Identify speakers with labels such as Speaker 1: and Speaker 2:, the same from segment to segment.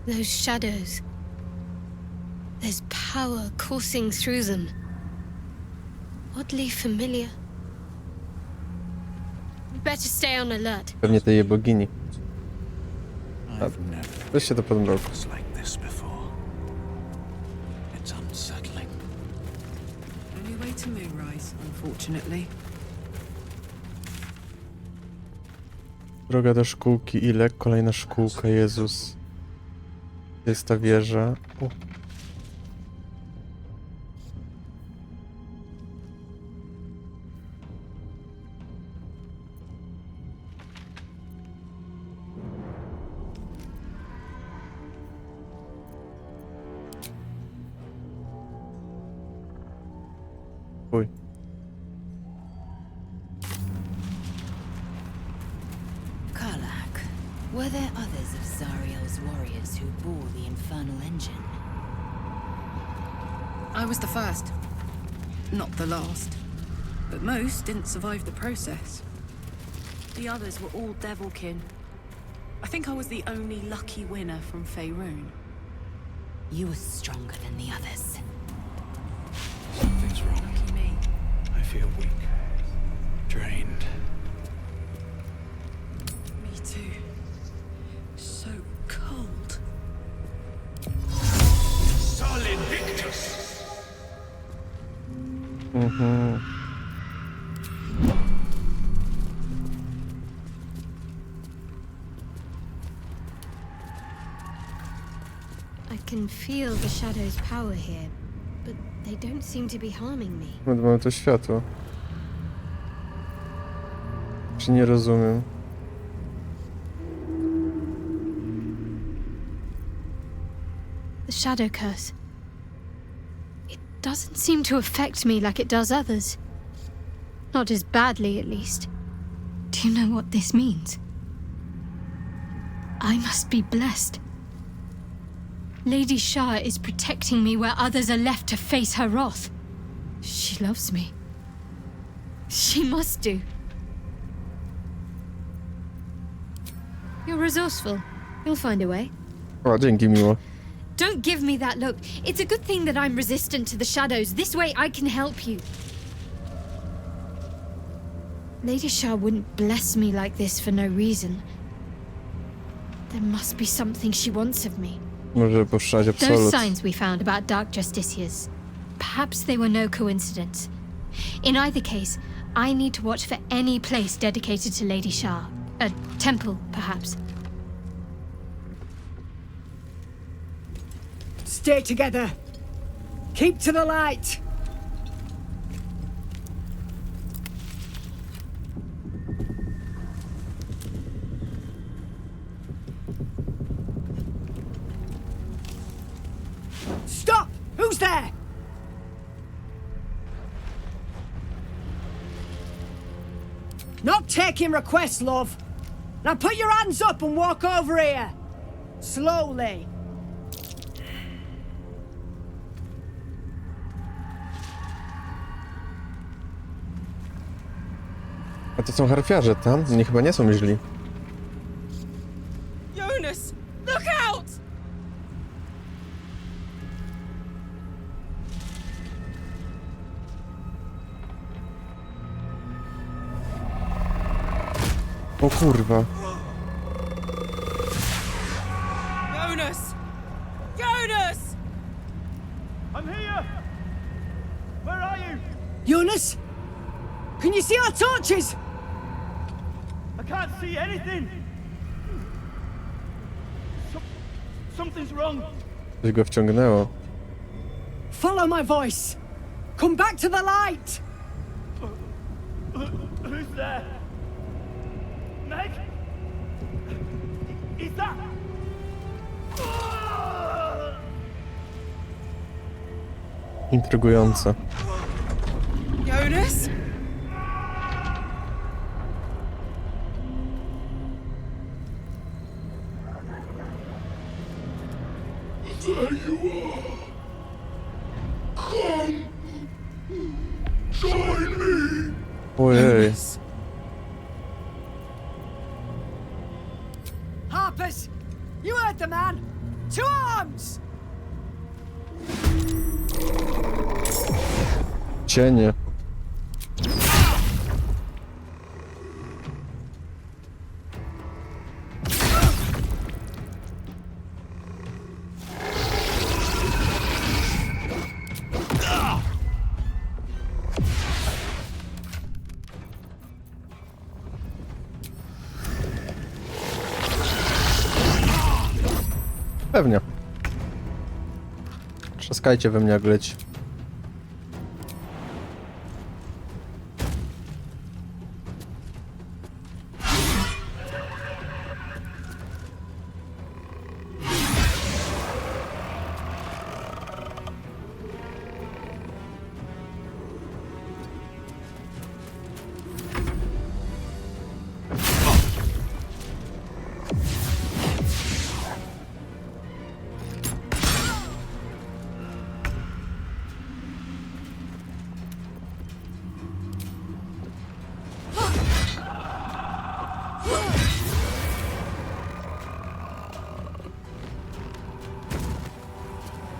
Speaker 1: Those shadows. There's power coursing through them. Oddly familiar. Better stay on alert.
Speaker 2: Pewnie tej bogini. Weź się to pod mroku.
Speaker 3: Only way to moonrise, unfortunately.
Speaker 2: Droga do szkółki, ile? Kolejna szkółka, Jezus. To jest ta wieża. Uj.
Speaker 4: Were there others of Zariel's warriors who bore the infernal engine?
Speaker 3: I was the first. Not the last. But most didn't survive the process. The others were all devilkin. I think I was the only lucky winner from Faerun.
Speaker 4: You were stronger than the others.
Speaker 5: Something's wrong.
Speaker 3: Lucky me.
Speaker 5: I feel weak. Drained.
Speaker 3: Me too. So cold.
Speaker 5: Solid Victus!
Speaker 1: I can feel the shadow's power here, but they don't seem to be harming me.
Speaker 2: Mamy to światło. Czy nie rozumiem?
Speaker 1: The shadow curse. It doesn't seem to affect me like it does others. Not as badly, at least. Do you know what this means? I must be blessed. Lady Shah is protecting me where others are left to face her wrath. She loves me. She must do. You're resourceful. You'll find a way.
Speaker 2: O, dzięki, miło.
Speaker 1: Don't give me that look. It's a good thing that I'm resistant to the shadows. This way I can help you. Lady Shah wouldn't bless me like this for no reason. There must be something she wants of me.
Speaker 2: Może poszczać
Speaker 1: Those
Speaker 2: absolut.
Speaker 1: signs we found about dark justiciars. Perhaps they were no coincidence. In either case, I need to watch for any place dedicated to Lady Shah. A temple, perhaps.
Speaker 6: Stay together. Keep to the light. Stop! Who's there? Not taking requests, love. Now put your hands up and walk over here. Slowly.
Speaker 2: A to są harfiarze tam? Nie, chyba nie są źli.
Speaker 3: Jonas! Look out!
Speaker 2: O kurwa.
Speaker 3: Jonas! Jonas!
Speaker 5: I'm here! Where are you?
Speaker 6: Eunice? Can you see our torches?
Speaker 5: I can't see anything! Something's wrong.
Speaker 2: Coś go wciągnęło.
Speaker 6: Follow my voice. Come back to the light.
Speaker 5: Who's there? Meg? Is that...
Speaker 2: Intrygujące.
Speaker 3: Jonas?
Speaker 5: There you are.
Speaker 2: Ojej.
Speaker 6: Harpers! You heard the man! To arms!
Speaker 2: Cienie. Pewnie. Trzaskajcie we mnie jak leci.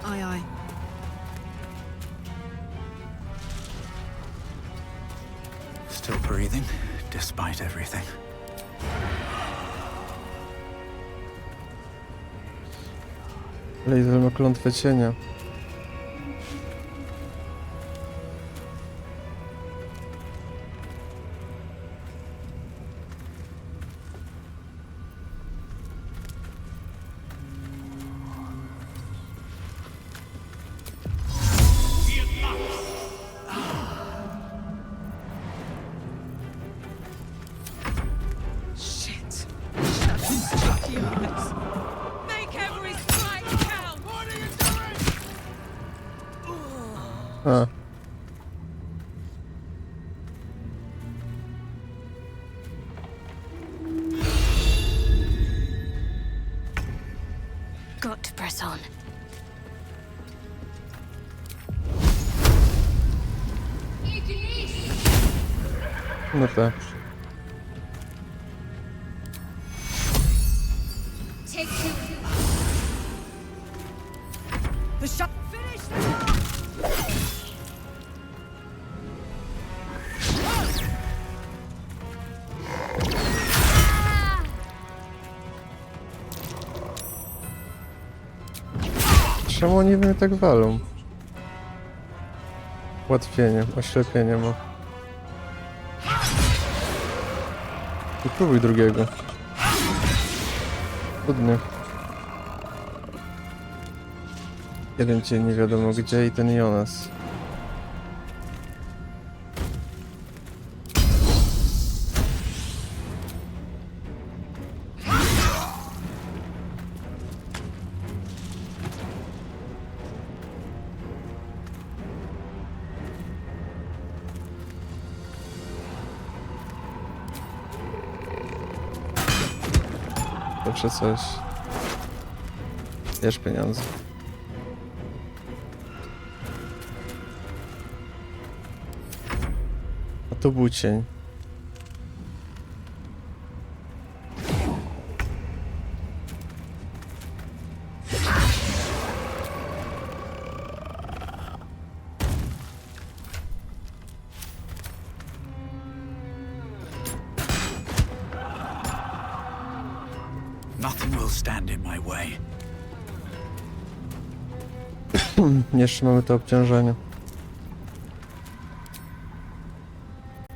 Speaker 3: Aye, aye.
Speaker 7: Still breathing, despite everything.
Speaker 2: Laser ma klątwę cienia.
Speaker 3: Shit. Shut your eyes. Make every strike count. What are you doing?
Speaker 2: A.
Speaker 1: Got to press on.
Speaker 2: No tak.
Speaker 6: The shot. Finish the job!
Speaker 2: Czemu oni mnie tak walą? Ułatwienie, oślepienie ma. I próbuj drugiego. Trudny. Jeden cień nie wiadomo gdzie i ten Jonas. Zawsze coś. Bierz pieniądze. A tu był cień.
Speaker 7: Nothing will stand in my way.
Speaker 2: Jeszcze mamy to obciążenie.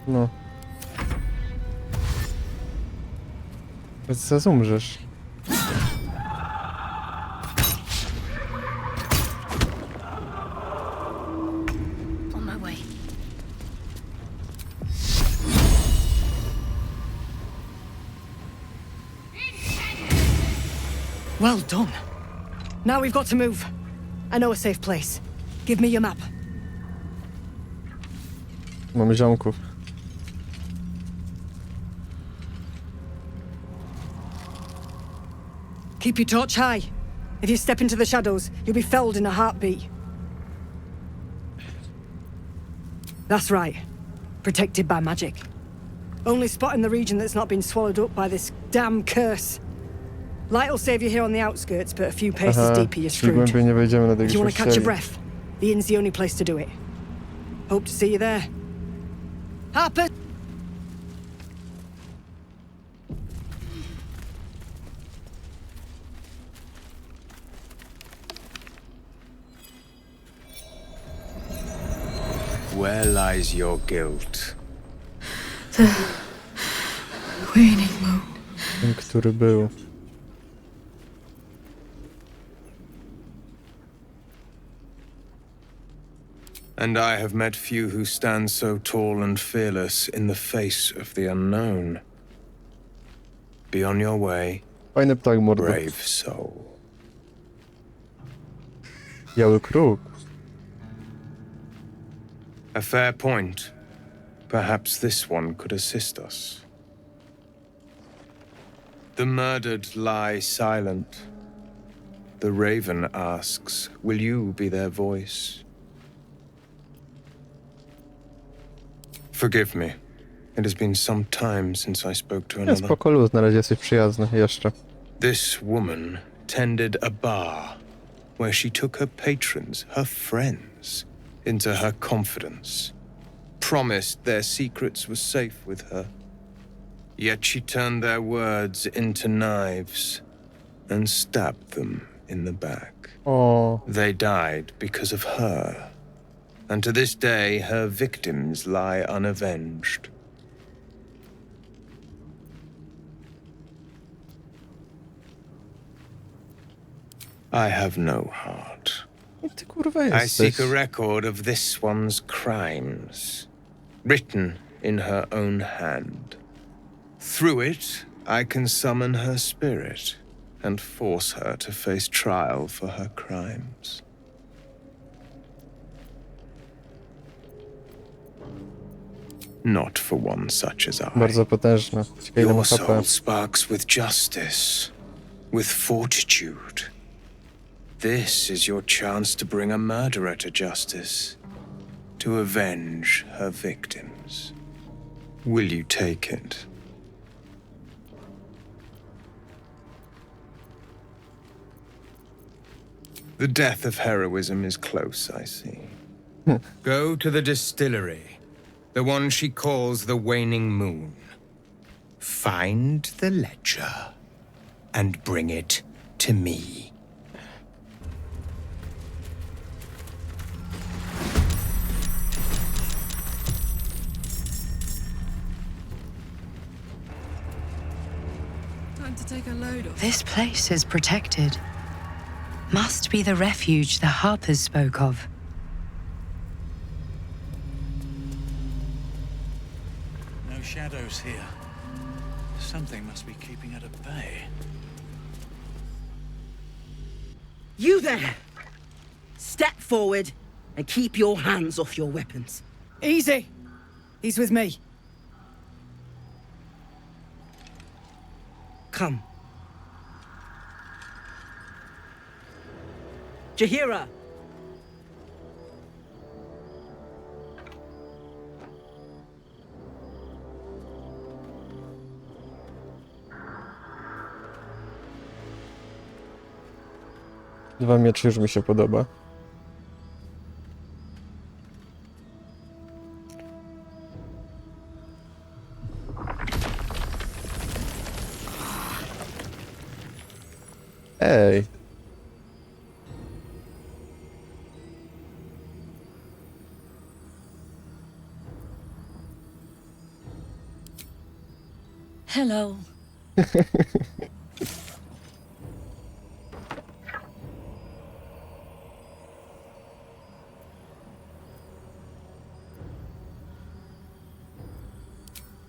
Speaker 2: No. Zaraz umrzesz.
Speaker 1: On my way.
Speaker 6: Well done. Now we've got to move. I know a safe place. Give me your map.
Speaker 2: Mamy ziomków.
Speaker 6: Keep your torch high. If you step into the shadows, you'll be felled in a heartbeat. That's right. protected by magic. Only spot in the region that's not been swallowed up by this damn curse. Light'll save you here on the outskirts, but a few paces
Speaker 2: Aha,
Speaker 6: deeper you're
Speaker 2: czyli
Speaker 6: screwed.
Speaker 2: głębiej nie wejdziemy na tej
Speaker 6: If you want to catch your
Speaker 2: ścieli.
Speaker 6: breath, the inn's the only place to do it. Hope to see you there. Harper!
Speaker 8: Where lies your guilt?
Speaker 1: Waning moon.
Speaker 2: Ten, który był.
Speaker 8: And I have met few who stand so tall and fearless in the face of the unknown. Be on your way,
Speaker 2: Fajny ptak, mordo.
Speaker 8: brave soul.
Speaker 2: Biały kruk.
Speaker 8: A fair point. Perhaps this one could assist us. The murdered lie silent. The raven asks, will you be their voice? Forgive me. It has been some time since I spoke to
Speaker 2: Nie,
Speaker 8: another.
Speaker 2: spoko luz, na razie jesteś przyjazny. Jeszcze.
Speaker 8: This woman tended a bar where she took her patrons, her friends, into her confidence, promised their secrets were safe with her. Yet she turned their words into knives and stabbed them in the back.
Speaker 2: O,
Speaker 8: They died because of her, and to this day her victims lie unavenged. I have no heart.
Speaker 2: i ty kurwa
Speaker 8: I
Speaker 2: jesteś.
Speaker 8: seek a record of this one's crimes, written in her own hand. Through it, I can summon her spirit and force her to face trial for her crimes. Not for one such as I.
Speaker 2: Bardzo potężna. Ciekawe ile ma
Speaker 8: Your
Speaker 2: HP.
Speaker 8: soul sparks with justice, with fortitude. This is your chance to bring a murderer to justice, to avenge her victims. Will you take it? The death of heroism is close, I see. Go to the distillery, the one she calls the Waning Moon. Find the ledger and bring it to me.
Speaker 3: Time to take a load off.
Speaker 4: This place is protected. Must be the refuge the Harpers spoke of.
Speaker 7: No shadows here. Something must be keeping it at bay.
Speaker 9: You there! Step forward and keep your hands off your weapons.
Speaker 6: Easy! He's with me.
Speaker 9: Come. Jahira!
Speaker 2: Dwa miecze już mi się podoba. Ej.
Speaker 9: Hello.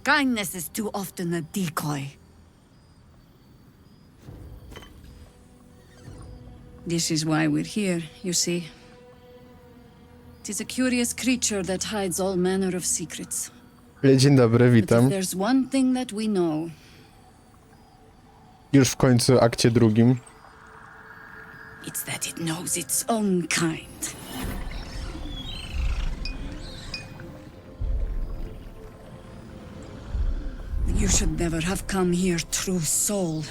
Speaker 3: Kindness is too often a decoy. This is why we're here, you see. It is a curious creature that hides all manner of secrets.
Speaker 2: Dzień dobry,
Speaker 3: But
Speaker 2: witam.
Speaker 3: if there's one thing that we know,
Speaker 2: Już w końcu akcie drugim.
Speaker 3: it's that it knows its own kind. should never have come here, true soul.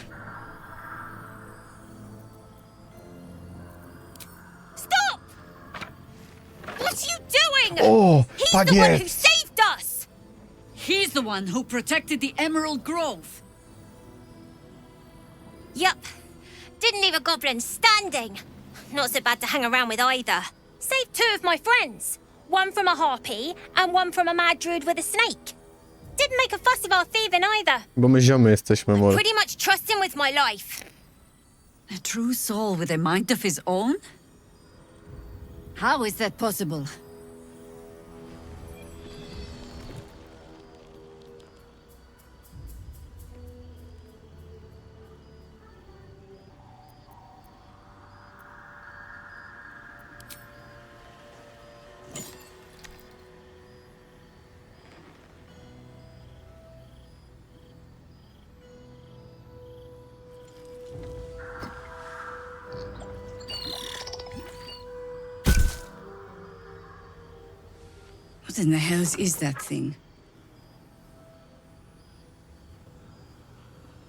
Speaker 10: Stop! What are you doing?
Speaker 2: O,
Speaker 10: He's
Speaker 2: tak
Speaker 10: the one who
Speaker 2: jest!
Speaker 10: saved us!
Speaker 3: He's the one who protected the Emerald Grove.
Speaker 10: Yup. Didn't leave a goblin standing. Not so bad to hang around with either. Saved 2 of my friends. One from a harpy and one from a mad druid with a snake. Didn't make a fuss of our thieving either.
Speaker 2: Bo my ziomy jesteśmy, może.
Speaker 10: Pretty much trust him with my life.
Speaker 3: A true soul with a mind of his own? How is that possible? What in the hells is that thing?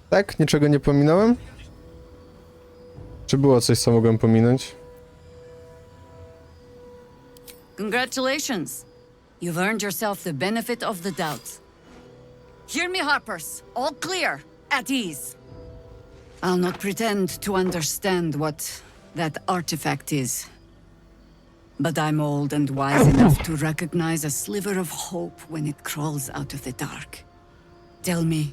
Speaker 2: Tak? Niczego nie pominąłem? Czy było coś, co mogłem pominąć?
Speaker 3: Congratulations. You've earned yourself the benefit of the doubt. Hear me, Harpers. All clear. At ease. I'll not pretend to understand what that artifact is. But I'm old and wise enough to recognize a sliver of hope when it crawls out of the dark. Tell me,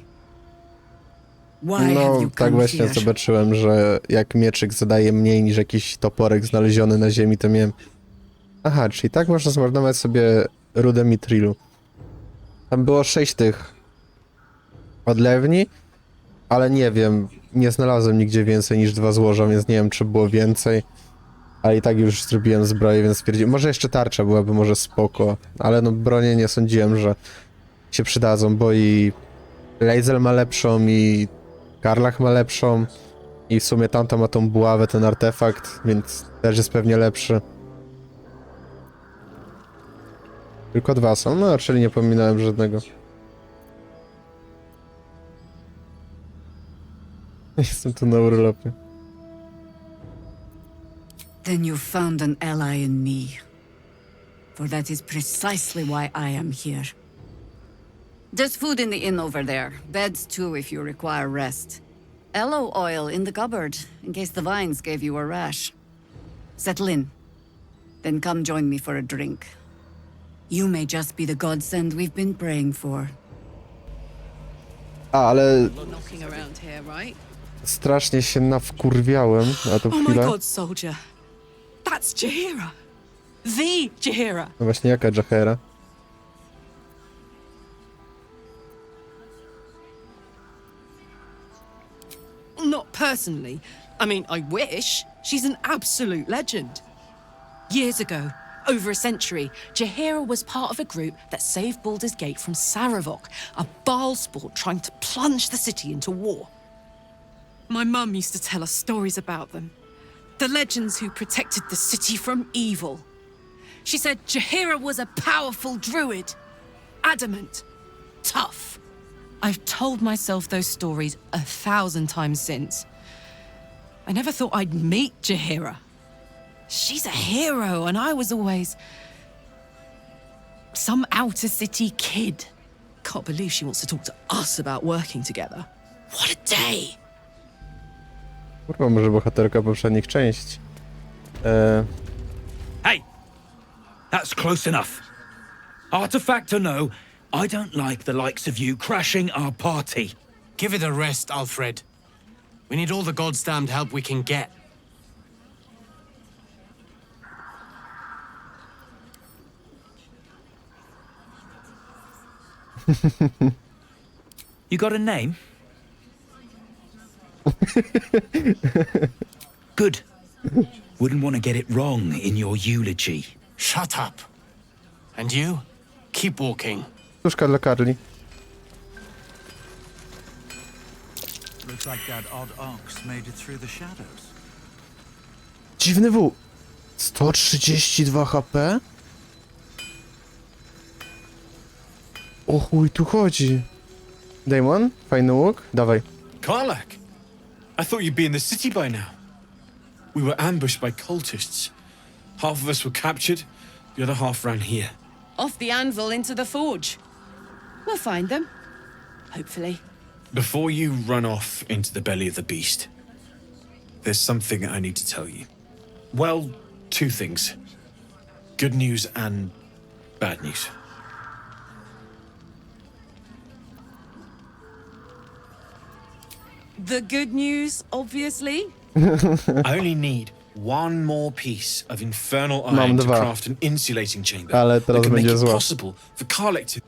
Speaker 3: why have
Speaker 2: No,
Speaker 3: you
Speaker 2: tak
Speaker 3: come
Speaker 2: właśnie
Speaker 3: here?
Speaker 2: zobaczyłem, że jak mieczyk zadaje mniej niż jakiś toporek znaleziony na ziemi, to miałem... Aha, czyli tak można zmarnować sobie rudę mitrilu. Tam było 6 tych odlewni, ale nie wiem, nie znalazłem nigdzie więcej niż 2 złoża, więc nie wiem, czy było więcej. Ale i tak już zrobiłem zbroję, więc stwierdziłem, może jeszcze tarcza byłaby może spoko, ale no bronie nie sądziłem, że się przydadzą, bo i Lae'zel ma lepszą, i Karlach ma lepszą, i w sumie tamta ma tą buławę, ten artefakt, więc też jest pewnie lepszy. Tylko 2 są, no czyli nie pominąłem żadnego. Jestem tu na urlopie.
Speaker 3: Then you've found an ally in me. For that is precisely why I am here. There's food in the inn over there. Beds too if you require rest. Aloe oil in the cupboard, in case the vines gave you a rash. Settle in. Then come join me for a drink. You may just be the godsend we've been praying for.
Speaker 2: A, ale
Speaker 11: Knocking around here, right?
Speaker 2: strasznie się nawkurwiałem na tą
Speaker 11: Oh my
Speaker 2: chwilę.
Speaker 11: god, soldier. That's Jaheira. The Jaheira.
Speaker 2: No właśnie, jaka Jaheira?
Speaker 11: Not personally. I mean, I wish. She's an absolute legend. Years ago, over a century, Jaheira was part of a group that saved Baldur's Gate from Saravok, a Baal sport trying to plunge the city into war. My mum used to tell us stories about them. The legends who protected the city from evil. She said Jaheira was a powerful druid. Adamant. Tough. I've told myself those stories 1,000 times since. I never thought I'd meet Jaheira. She's a hero, and I was always some outer city kid. Can't believe she wants to talk to us about working together. What a day!
Speaker 2: Kurwa, może bohaterka poprzednich części.
Speaker 7: Hey! That's close enough. Artifact or no, I don't like the likes of you crashing our party.
Speaker 12: Give it a rest, Alfred. We need all the goddamned help we can get.
Speaker 7: You got a name? Good. Wouldn't want to get it wrong in your eulogy.
Speaker 12: Shut up. And you? Keep walking.
Speaker 2: Tuszka dla Karli.
Speaker 7: Looks like that odd ox made it through the shadows.
Speaker 2: Dziwny W. 132 HP? O chuj tu chodzi. Damon, fajny łuk? Dawaj.
Speaker 13: Karlak! I thought you'd be in the city by now. We were ambushed by cultists. Half of us were captured, the other half ran here.
Speaker 11: Off the anvil into the forge. We'll find them. Hopefully.
Speaker 13: Before you run off into the belly of the beast, there's something I need to tell you. Well, two things. Good news and bad news.
Speaker 11: The good news, obviously.
Speaker 13: I only need one more piece of infernal
Speaker 2: Mam
Speaker 13: iron to
Speaker 2: dwa.
Speaker 13: craft an insulating chamber
Speaker 2: Ale
Speaker 13: that
Speaker 2: teraz
Speaker 13: can make
Speaker 2: będzie
Speaker 13: it
Speaker 2: zła.
Speaker 13: possible for Karlak to...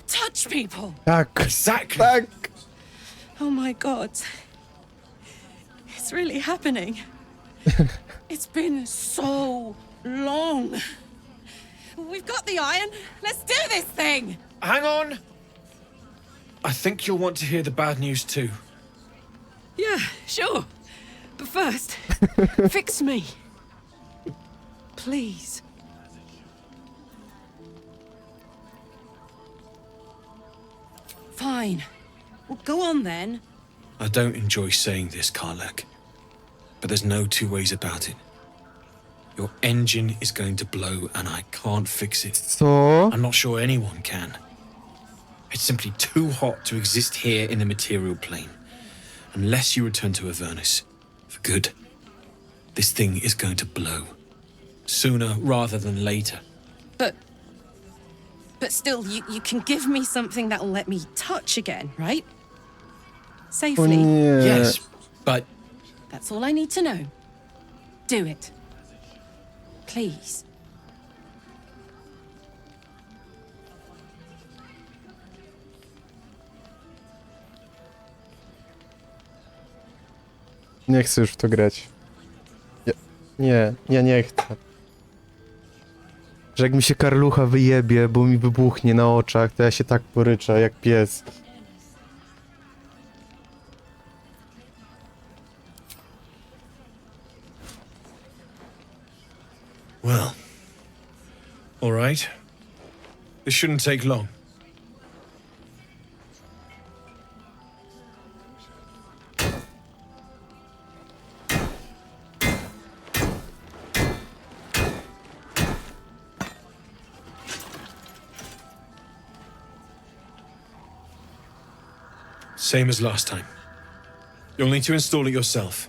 Speaker 11: Touch people.
Speaker 2: Tak.
Speaker 13: Exactly.
Speaker 2: Tak.
Speaker 11: Oh my god. It's really happening. It's been so long. We've got the iron. Let's do this thing.
Speaker 13: Hang on! I think you'll want to hear the bad news too.
Speaker 11: Yeah, sure. But first, fix me. Please. Fine. Well, go on then.
Speaker 13: I don't enjoy saying this, Karlak, but there's no two ways about it. Your engine is going to blow and I can't fix it.
Speaker 2: Co?
Speaker 13: I'm not sure anyone can. It's simply too hot to exist here in the material plane. Unless you return to Avernus, for good, this thing is going to blow. Sooner rather than later.
Speaker 11: But still, you can give me something that'll let me touch again, right?
Speaker 2: O
Speaker 11: Safely.
Speaker 2: nie.
Speaker 13: Yes, but
Speaker 11: That's all I need to know. Do it. Please.
Speaker 2: Nie chcę już w to grać. Ja nie chcę. Że jak mi się karlucha wyjebie, bo mi wybuchnie na oczach, to ja się tak poryczę, jak pies.
Speaker 13: well, all right. This shouldn't take long. Same as last time. You'll need to install it yourself.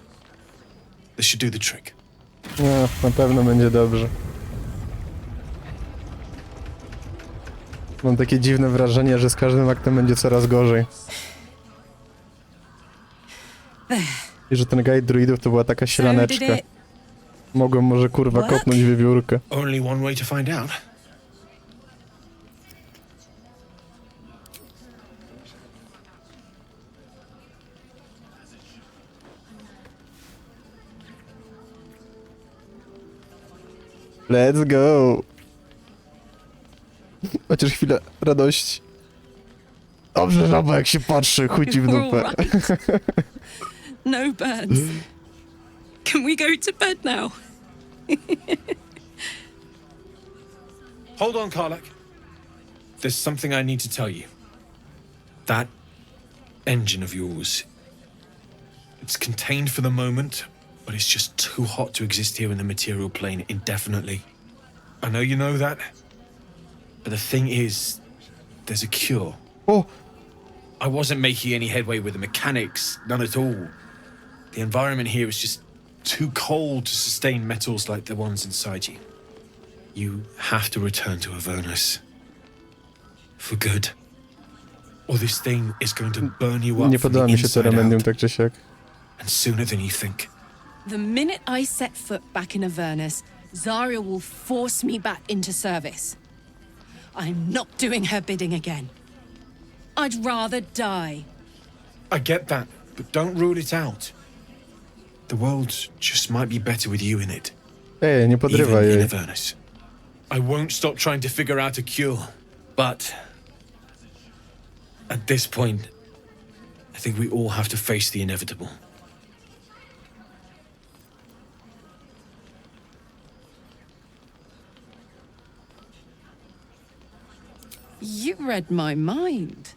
Speaker 13: This should do the trick.
Speaker 2: No, na pewno będzie dobrze. Mam takie dziwne wrażenie, że z każdym aktem będzie coraz gorzej. I że ten guide druidów to była taka sielaneczka. Mogłem może kurwa kopnąć wiewiórkę.
Speaker 13: Only one way to find out.
Speaker 2: Let's go! Chociaż chwilę radości. Dobrze, żaba, jak się patrzy, chuj ci w dupę.
Speaker 11: No birds. Can we go to bed now?
Speaker 13: Hold on, Karlak. There's something I need to tell you. That engine of yours, it's contained for the moment, but it's just too hot to exist here in the material plane indefinitely. I know you know that, but the thing is, there's a cure.
Speaker 2: Oh!
Speaker 13: I wasn't making any headway with the mechanics, none at all. The environment here is just too cold to sustain metals like the ones inside you. You have to return to Avernus. For good. Or this thing is going to burn you up
Speaker 2: Nie
Speaker 13: from
Speaker 2: podoba
Speaker 13: the
Speaker 2: mi się to
Speaker 13: inside
Speaker 2: remedium
Speaker 13: out,
Speaker 2: tak czy siak.
Speaker 13: and sooner than you think.
Speaker 11: The minute I set foot back in Avernus, Zarya will force me back into service. I'm not doing her bidding again. I'd rather die.
Speaker 13: I get that, but don't rule it out. The world just might be better with you in it.
Speaker 2: Ej, nie podrywaj
Speaker 13: Even in
Speaker 2: jej.
Speaker 13: Avernus. I won't stop trying to figure out a cure, but at this point, I think we all have to face the inevitable.
Speaker 11: You read my mind.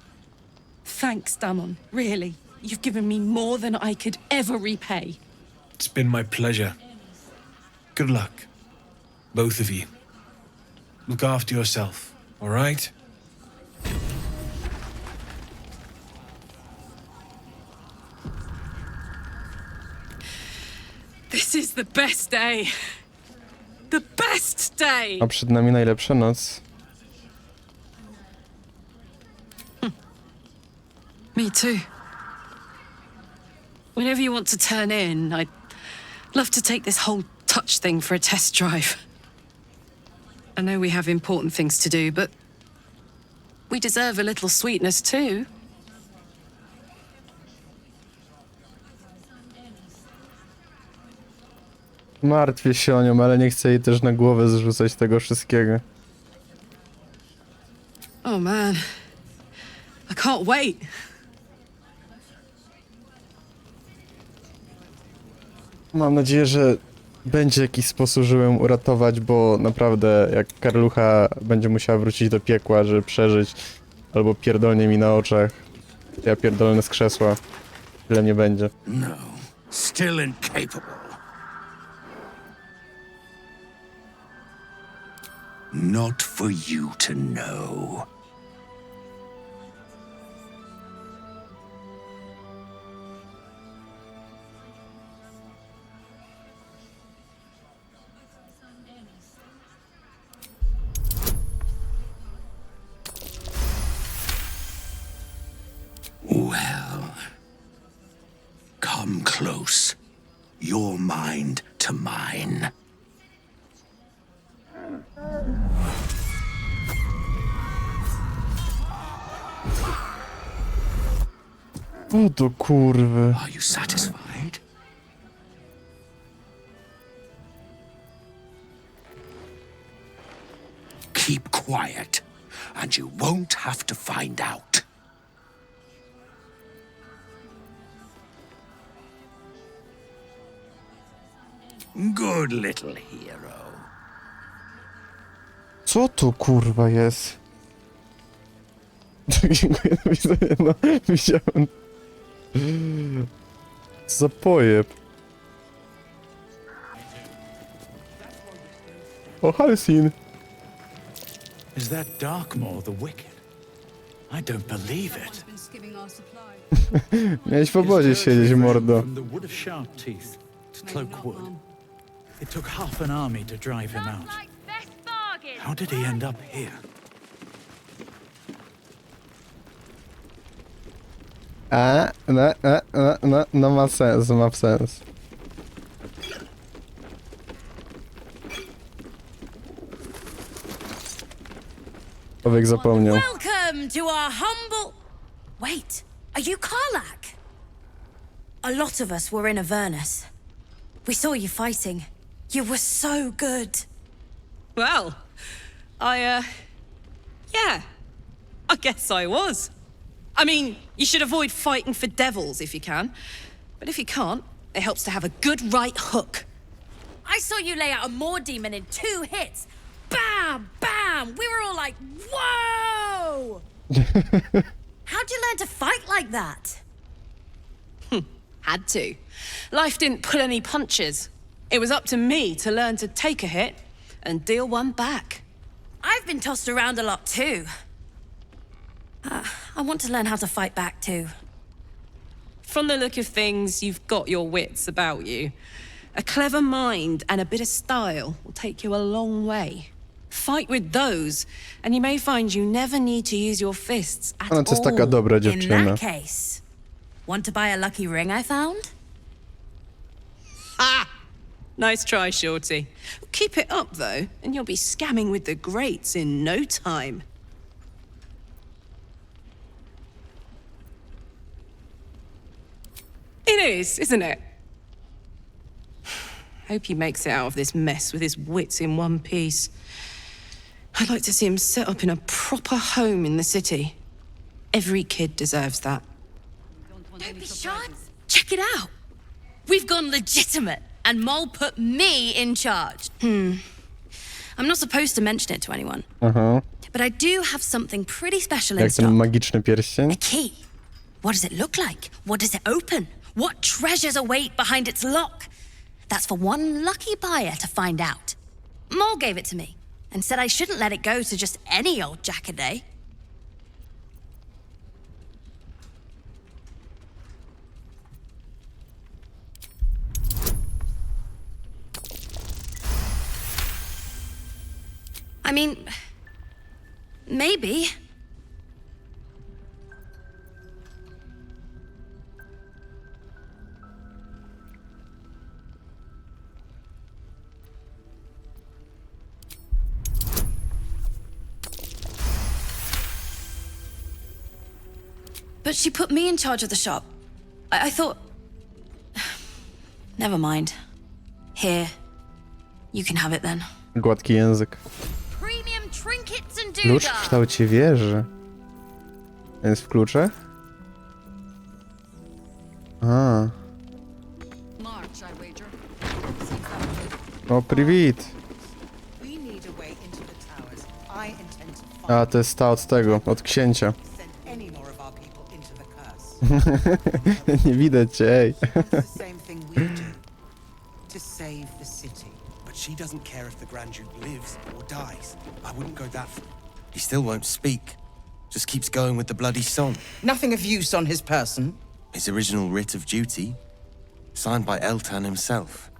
Speaker 11: Thanks, Damon. Really. You've given me more than I could ever repay.
Speaker 13: It's been my pleasure. Good luck, both of you. Look after yourself, all right?
Speaker 11: This is the best day. The best day!
Speaker 2: A przed nami najlepsza noc.
Speaker 11: Me too. Whenever you want to turn in, I'd love to take this whole touch thing for a test drive. I know we have important things to do, but we deserve a little sweetness too.
Speaker 2: Martwię się o nią, ale nie chcę jej też na głowę zrzucać tego wszystkiego.
Speaker 11: Oh man, I can't wait.
Speaker 2: Mam nadzieję, że będzie jakiś sposób, żeby ją uratować, bo naprawdę jak Karlucha będzie musiała wrócić do piekła, żeby przeżyć, albo pierdolnie mi na oczach, ja pierdolę z krzesła, tyle nie będzie.
Speaker 14: No, still incapable. Not for you to know. Well, come close. Your mind to mine.
Speaker 2: O do kurwy.
Speaker 14: Are you satisfied? Keep quiet, and you won't have to find out. Good little hero.
Speaker 2: Co to kurwa jest? Dziękuję za widzenie, no widziałem. Co za pojeb. O, Halcyon.
Speaker 7: Is that Darkmoor the Wicked? I don't believe it.
Speaker 2: Miałeś w obozie siedzieć, mordo.
Speaker 7: From the Wood of Sharp Teeth to Cloak Wood. It took half an army to drive him out. How did he end up here?
Speaker 2: No ma sens, ma sens. Człowiek zapomniał.
Speaker 10: Welcome to our humble... Wait, are you Karlak? A lot of us were in Avernus. We saw you fighting. You were so good.
Speaker 11: Well, yeah, I guess I was. I mean, you should avoid fighting for devils if you can. But if you can't, it helps to have a good right hook.
Speaker 10: I saw you lay out a Moor demon in 2 hits. Bam! Bam! We were all like, whoa! How'd you learn to fight like that?
Speaker 11: Had to. Life didn't pull any punches. It was up to me to learn to take a hit and deal one back.
Speaker 10: I've been tossed around a lot too. I want to learn how to fight back too.
Speaker 11: From the look of things, you've got your wits about you. A clever mind and a bit of style will take you a long way. Fight with those, and you may find you never need to use your fists at
Speaker 2: Ona to jest taka
Speaker 11: all.
Speaker 2: dobra
Speaker 10: In
Speaker 2: dziewczyna.
Speaker 10: that case, want to buy a lucky ring I found?
Speaker 11: Ha! Nice try, Shorty. Keep it up, though, and you'll be scamming with the greats in no time. It is, isn't it? Hope he makes it out of this mess with his wits in one piece. I'd like to see him set up in a proper home in the city. Every kid deserves that.
Speaker 10: Don't be shy. Check it out. We've gone legitimate, and Mole put me in charge. I'm not supposed to mention it to anyone,
Speaker 2: Aha.
Speaker 10: but I do have something pretty special in
Speaker 2: Jak ten
Speaker 10: stock.
Speaker 2: magiczny pierścień?
Speaker 10: A key.
Speaker 15: What does it look like? What does it open? What treasures await behind its lock? That's for one lucky buyer to find out. Mole gave it to me and said I shouldn't let it go to just any old jackaday. I mean, maybe. But she put me in charge of the shop. I thought... Never mind. Here. You can have it then.
Speaker 2: Gładki język.
Speaker 15: Premium trinkets and
Speaker 2: Klucz w kształcie wieży. Jest w klucze? A. O, привіт. A, to jest ta od tego, od księcia. Nie widać cię, ej.
Speaker 14: To save the city. But she doesn't care if the Grand Duke lives or dies. I wouldn't go that far.
Speaker 16: He still won't speak. Just keeps going with the bloody song.
Speaker 9: Nothing of use on his person.
Speaker 16: His original writ of duty, signed by Eltan himself.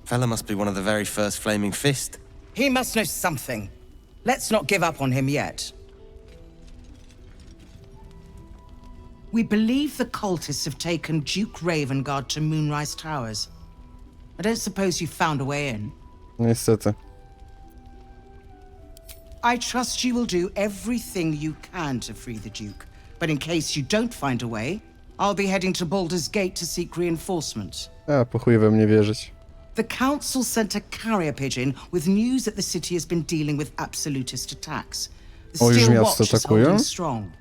Speaker 16: Fella must be one of the very first Flaming Fist.
Speaker 9: He must know something. Let's not give up on him yet. We believe the cultists have taken Duke Ravengard to Moonrise Towers. I don't suppose you found a way in.
Speaker 2: Niestety.
Speaker 9: I trust you will do everything you can to free the Duke. But in case you don't find a way, I'll be heading to Baldur's Gate to seek reinforcement.
Speaker 2: A, po chuj we mnie wierzyć.
Speaker 9: The council sent a carrier pigeon with news that the city has been dealing with absolutist attacks. The
Speaker 2: O, już
Speaker 9: Steel
Speaker 2: miasto
Speaker 9: Watch is
Speaker 2: atakują?
Speaker 9: holding strong.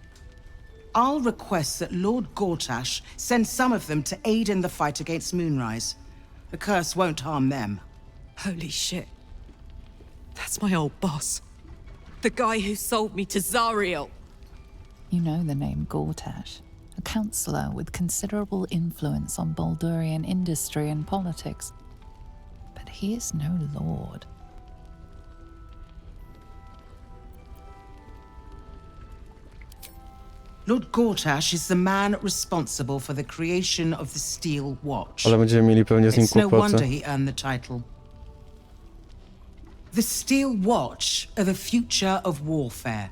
Speaker 9: I'll request that Lord Gortash send some of them to aid in the fight against Moonrise. The curse won't harm them.
Speaker 11: Holy shit. That's my old boss. The guy who sold me to Zariel.
Speaker 17: You know the name Gortash, a councillor with considerable influence on Baldurian industry and politics. But he is no lord.
Speaker 9: Lord Gortash is the man responsible for the creation of the Steel Watch.
Speaker 2: Ale będziemy mieli pewnie z nim
Speaker 9: It's no wonder
Speaker 2: kłopoty.
Speaker 9: he earned the title. The Steel Watch are the future of warfare.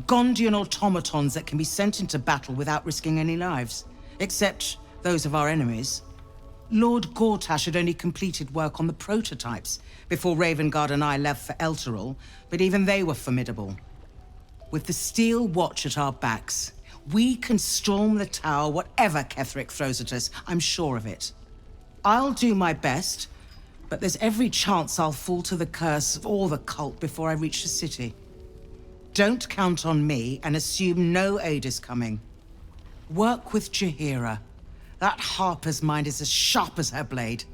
Speaker 9: Gondian automatons that can be sent into battle without risking any lives, except those of our enemies. Lord Gortash had only completed work on the prototypes before Ravengard and I left for Elturel, but even they were formidable. With the Steel Watch at our backs, we can storm the tower whatever Ketherick throws at us, I'm sure of it. I'll do my best, but there's every chance I'll fall to the curse of all the cult before I reach the city. Don't count on me and assume no aid is coming. Work with Jaheira. That Harper's mind is as sharp as her blade.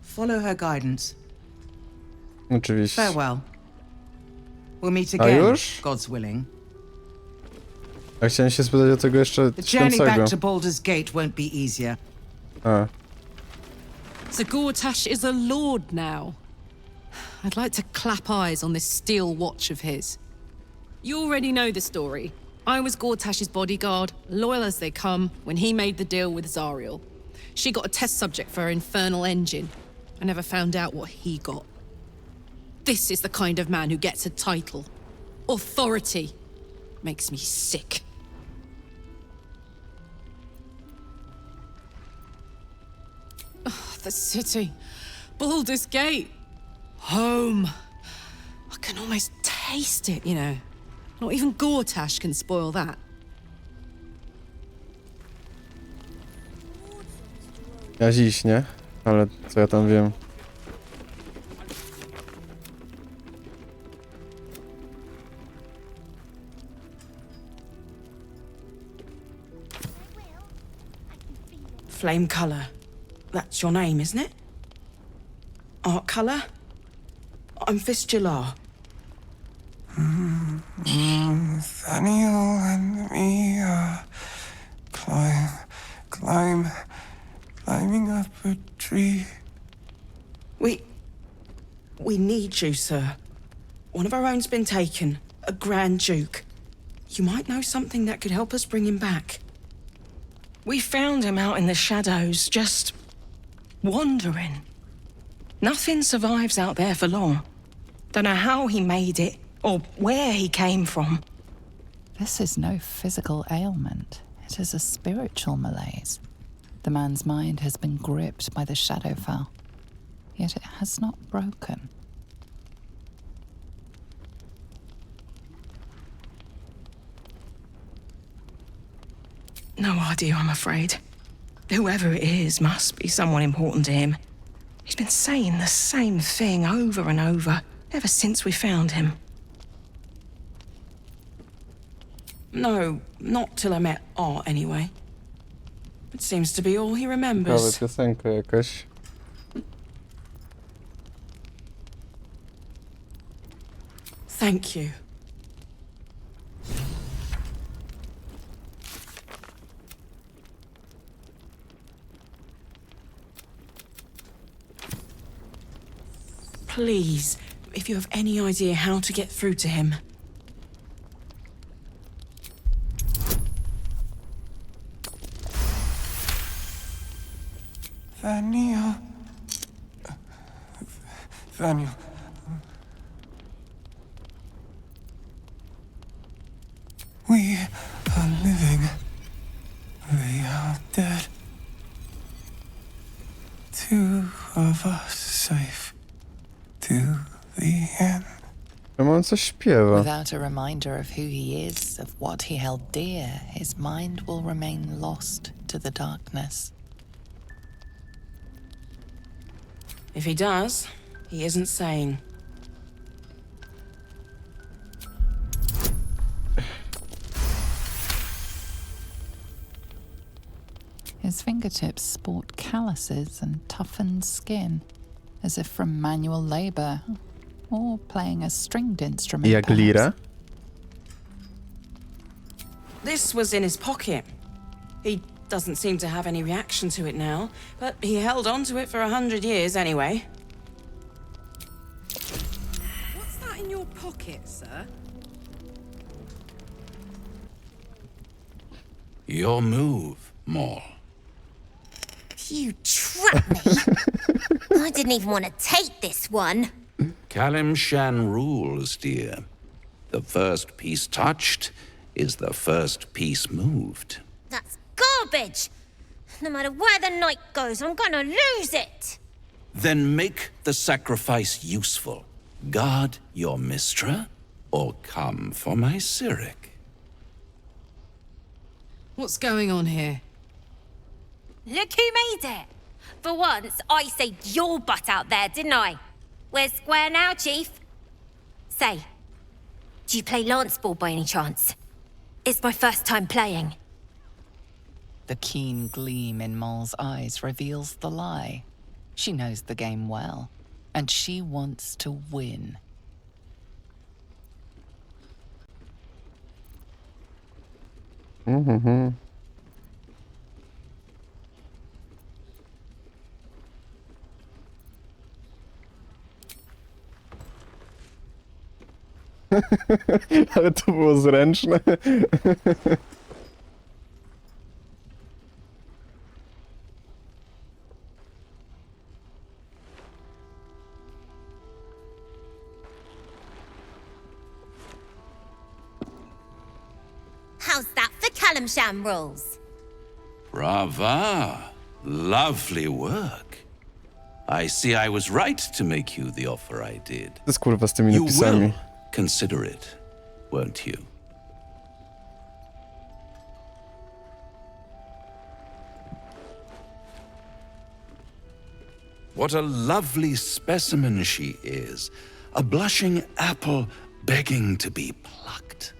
Speaker 9: Follow her guidance.
Speaker 2: Oczywiście.
Speaker 9: Farewell. We'll meet
Speaker 2: A
Speaker 9: again,
Speaker 2: już?
Speaker 9: God's willing.
Speaker 2: A chciałem się spytać o tego jeszcze
Speaker 9: The journey back
Speaker 2: śpiącego.
Speaker 9: to Baldur's Gate won't be easier.
Speaker 2: A.
Speaker 11: So Gortash is a lord now. I'd like to clap eyes on this steel watch of his. You already know the story. I was Gortash's bodyguard, loyal as they come, when he made the deal with Zariel. She got a test subject for her infernal engine. I never found out what he got. This is the kind of man who gets a title. Authority. Makes me sick. Oh, the city. Baldur's Gate. Home. I can almost taste it, you know. Not even Gortash can spoil that.
Speaker 2: Ja dziś, nie? Ale co ja tam wiem.
Speaker 9: Flame color. That's your name, isn't it? Art color? I'm Fistular.
Speaker 8: Nathaniel and me are
Speaker 18: climbing up a tree.
Speaker 9: We need you, sir. One of our own's been taken, a Grand Duke. You might know something that could help us bring him back. We found him out in the shadows, just wandering. Nothing survives out there for long. Don't know how he made it, or where he came from.
Speaker 17: This is no physical ailment. It is a spiritual malaise. The man's mind has been gripped by the Shadowfell, yet it has not broken.
Speaker 9: No idea, I'm afraid. Whoever it is must be someone important to him. He's been saying the same thing over and over, ever since we found him. No, not till I met Art, anyway. It seems to be all he remembers.
Speaker 2: Piosenka jakaś.
Speaker 9: Thank you. Please, if you have any idea how to get through to him.
Speaker 18: Daniel. We are living. They are dead. Two of us safe to the end.
Speaker 2: Czemu on coś śpiewa?
Speaker 17: Without a reminder of who he is, of what he held dear, his mind will remain lost to the darkness.
Speaker 9: If he does, he isn't sane.
Speaker 17: His fingertips sport calluses and toughened skin, as if from manual labor, or playing a stringed instrument.
Speaker 2: Jak lira?
Speaker 9: This was in his pocket. He doesn't seem to have any reaction to it now, but he held on to it for 100 years anyway.
Speaker 11: What's that in your pocket, sir?
Speaker 7: Your move, Maul.
Speaker 10: You trapped me. I didn't even want to take this one.
Speaker 7: Kalimshan rules, dear. The first piece touched is the first piece moved.
Speaker 10: That's garbage. No matter where the night goes, I'm gonna lose it.
Speaker 7: Then make the sacrifice useful. Guard your Mistra, or come for my Cyric.
Speaker 11: What's going on here?
Speaker 10: Look who made it. For once, I saved your butt out there, didn't I? We're square now, Chief. Say, do you play lance ball by any chance? It's my first time playing.
Speaker 17: The keen gleam in Maul's eyes reveals the lie. She knows the game well, and she wants to win.
Speaker 2: Mhm. Ale to było zręczne.
Speaker 10: How's that for Kalimshan rules?
Speaker 7: Brava. Lovely work. I see I was right to make you the offer I did.
Speaker 2: To jest kurwa z tymi
Speaker 7: You
Speaker 2: napisami.
Speaker 7: will consider it, won't you? What a lovely specimen she is. A blushing apple begging to be plucked.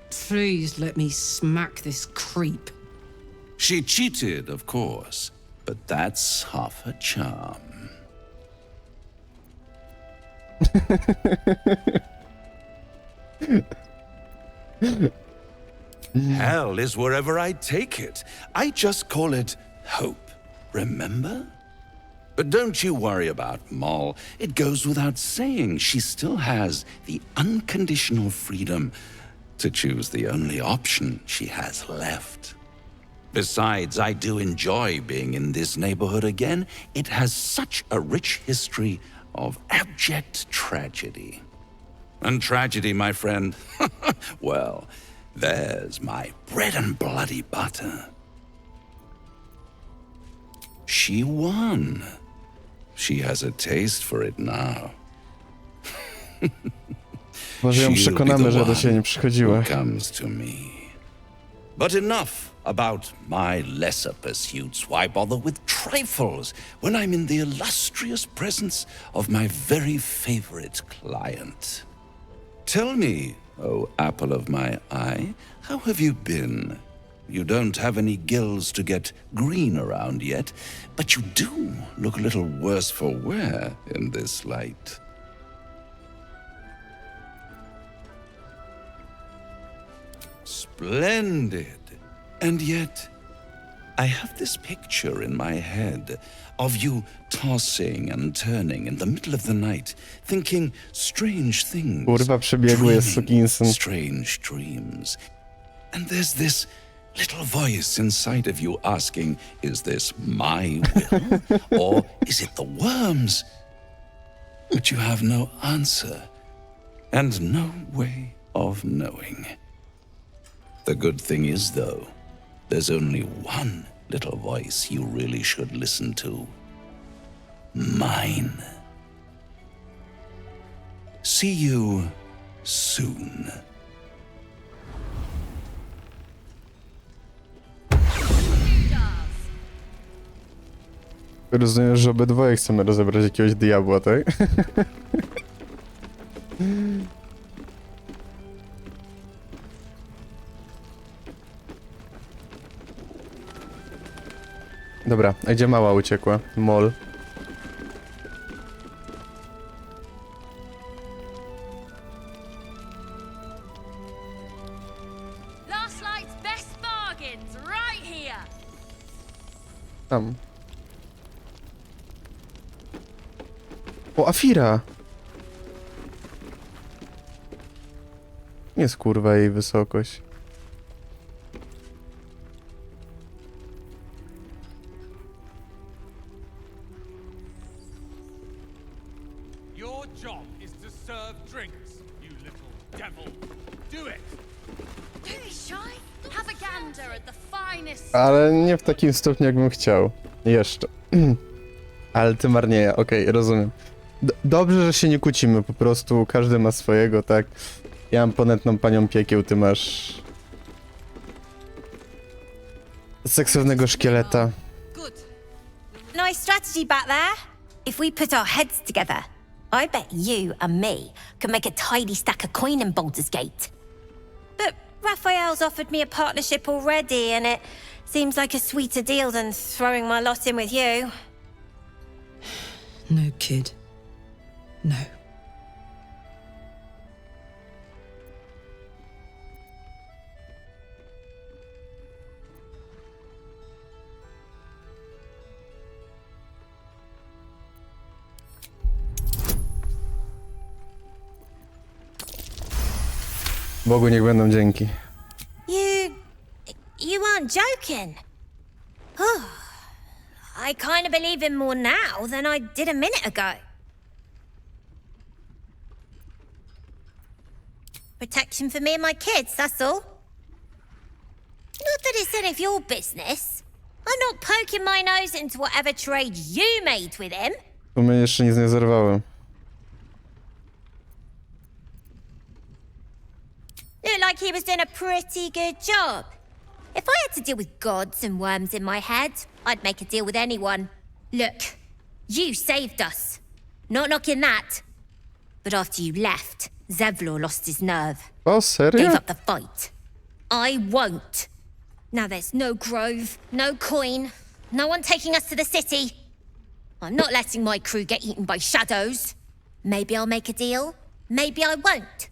Speaker 11: Please let me smack this creep.
Speaker 7: She cheated, of course, but that's half her charm.
Speaker 19: Hell is wherever I take it. I just call it hope, remember? But don't you worry about Moll. It goes without saying she still has the unconditional freedom to choose the only option she has left. Besides, I do enjoy being in this neighborhood again. It has such a rich history of abject tragedy. And tragedy, my friend, well, there's my bread and bloody butter. She won. She has a taste for it now.
Speaker 2: Może ją przekonamy, że do siebie nie przychodziła.
Speaker 19: Comes to me. But enough about my lesser pursuits. Why bother with trifles when I'm in the illustrious presence of my very favorite client? Tell me, oh apple of my eye, how have you been? You don't have any gills to get green around yet, but you do look a little worse for wear in this light. Splendid. And yet, I have this picture in my head of you tossing and turning in the middle of the night, thinking strange things.
Speaker 2: Kurwa, przebiegły jest sukinsyn.
Speaker 19: Strange dreams. And there's this little voice inside of you asking, is this my will? Or is it the worms? But you have no answer, and no way of knowing. The good thing is, though, there's only one little voice you really should listen to. Mine. See you soon.
Speaker 2: Rozumiem, że obydwoje chcemy rozebrać jakiegoś diabła, tak? Dobra, a gdzie mała uciekła? Moll.
Speaker 15: Last night's best bargains right here.
Speaker 2: Tam. O, Afira! Jest kurwa jej wysokość.
Speaker 5: Your job is to serve drinks, you little devil. Do it!
Speaker 15: Don't be shy. Have a gander at the finest.
Speaker 2: Ale nie w takim stopniu, jakbym chciał. Jeszcze. Ale ty marnieje, okej, rozumiem. Dobrze, że się nie kłócimy, po prostu każdy ma swojego, tak? Ja mam ponętną panią piekieł, ty masz... seksownego szkieleta.
Speaker 10: Nice strategy back there. If we put our heads together, I bet you and me could make a tidy stack of coin in Baldur's Gate. But Raphael's offered me a partnership already, and it seems like a sweeter deal than throwing my lot in with you.
Speaker 11: No, kid. No.
Speaker 2: Bogu niech będą dzięki.
Speaker 10: You aren't joking. Oh, I kind of believe him more now than I did a minute ago. Protection for me and my kids, that's all. Not that it's any of your business. I'm not poking my nose into whatever trade you made with him.
Speaker 2: Bo mnie jeszcze nic nie zerwały.
Speaker 10: Looked like he was doing a pretty good job. If I had to deal with gods and worms in my head, I'd make a deal with anyone. Look, you saved us. Not knocking that. But after you left, Zevlor lost his nerve.
Speaker 2: Oh, serio?
Speaker 10: Gave up the fight. I won't. Now there's no grove, no coin, no one taking us to the city. I'm not letting my crew get eaten by shadows. Maybe I'll make a deal, maybe I won't.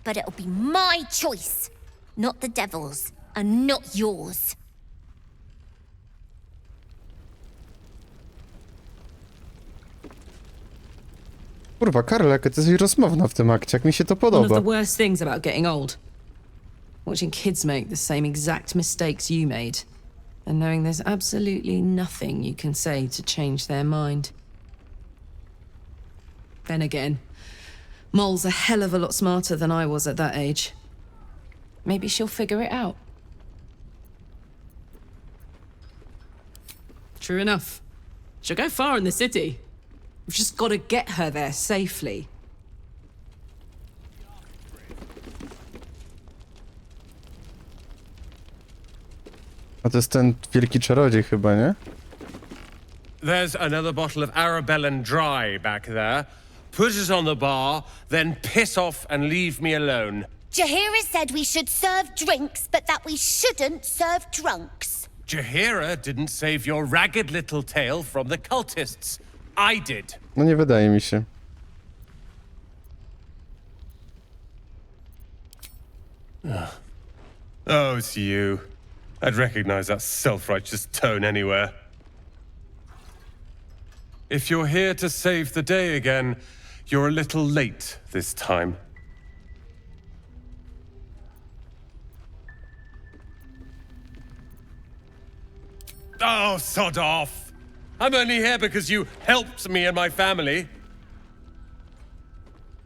Speaker 10: But it'll be my choice. not the devil's, and not yours.
Speaker 2: Kurwa, Karol, jaka ty jesteś rozmowna w tym akcie, jak mi się to
Speaker 11: One of
Speaker 2: podoba.
Speaker 11: the worst things about getting old. Watching kids make the same exact mistakes you made. And knowing there's absolutely nothing you can say to change their mind. Then again, Mole's a hell of a lot smarter than I was at that age. Maybe she'll figure it out. True enough. She'll go far in the city. We've just got to get her there safely.
Speaker 2: A to jest ten wielki czarodziej chyba, nie?
Speaker 12: There's another bottle of Arabellan Dry back there. Put it on the bar, then piss off and leave me alone.
Speaker 10: Jahira said we should serve drinks, but that we shouldn't serve drunks.
Speaker 12: Jahira didn't save your ragged little tail from the cultists. I did.
Speaker 2: No nie wydaje mi się.
Speaker 12: Oh, it's you. I'd recognize that self-righteous tone anywhere. If you're here to save the day again, you're a little late this time. Oh, sod off! I'm only here because you helped me and my family.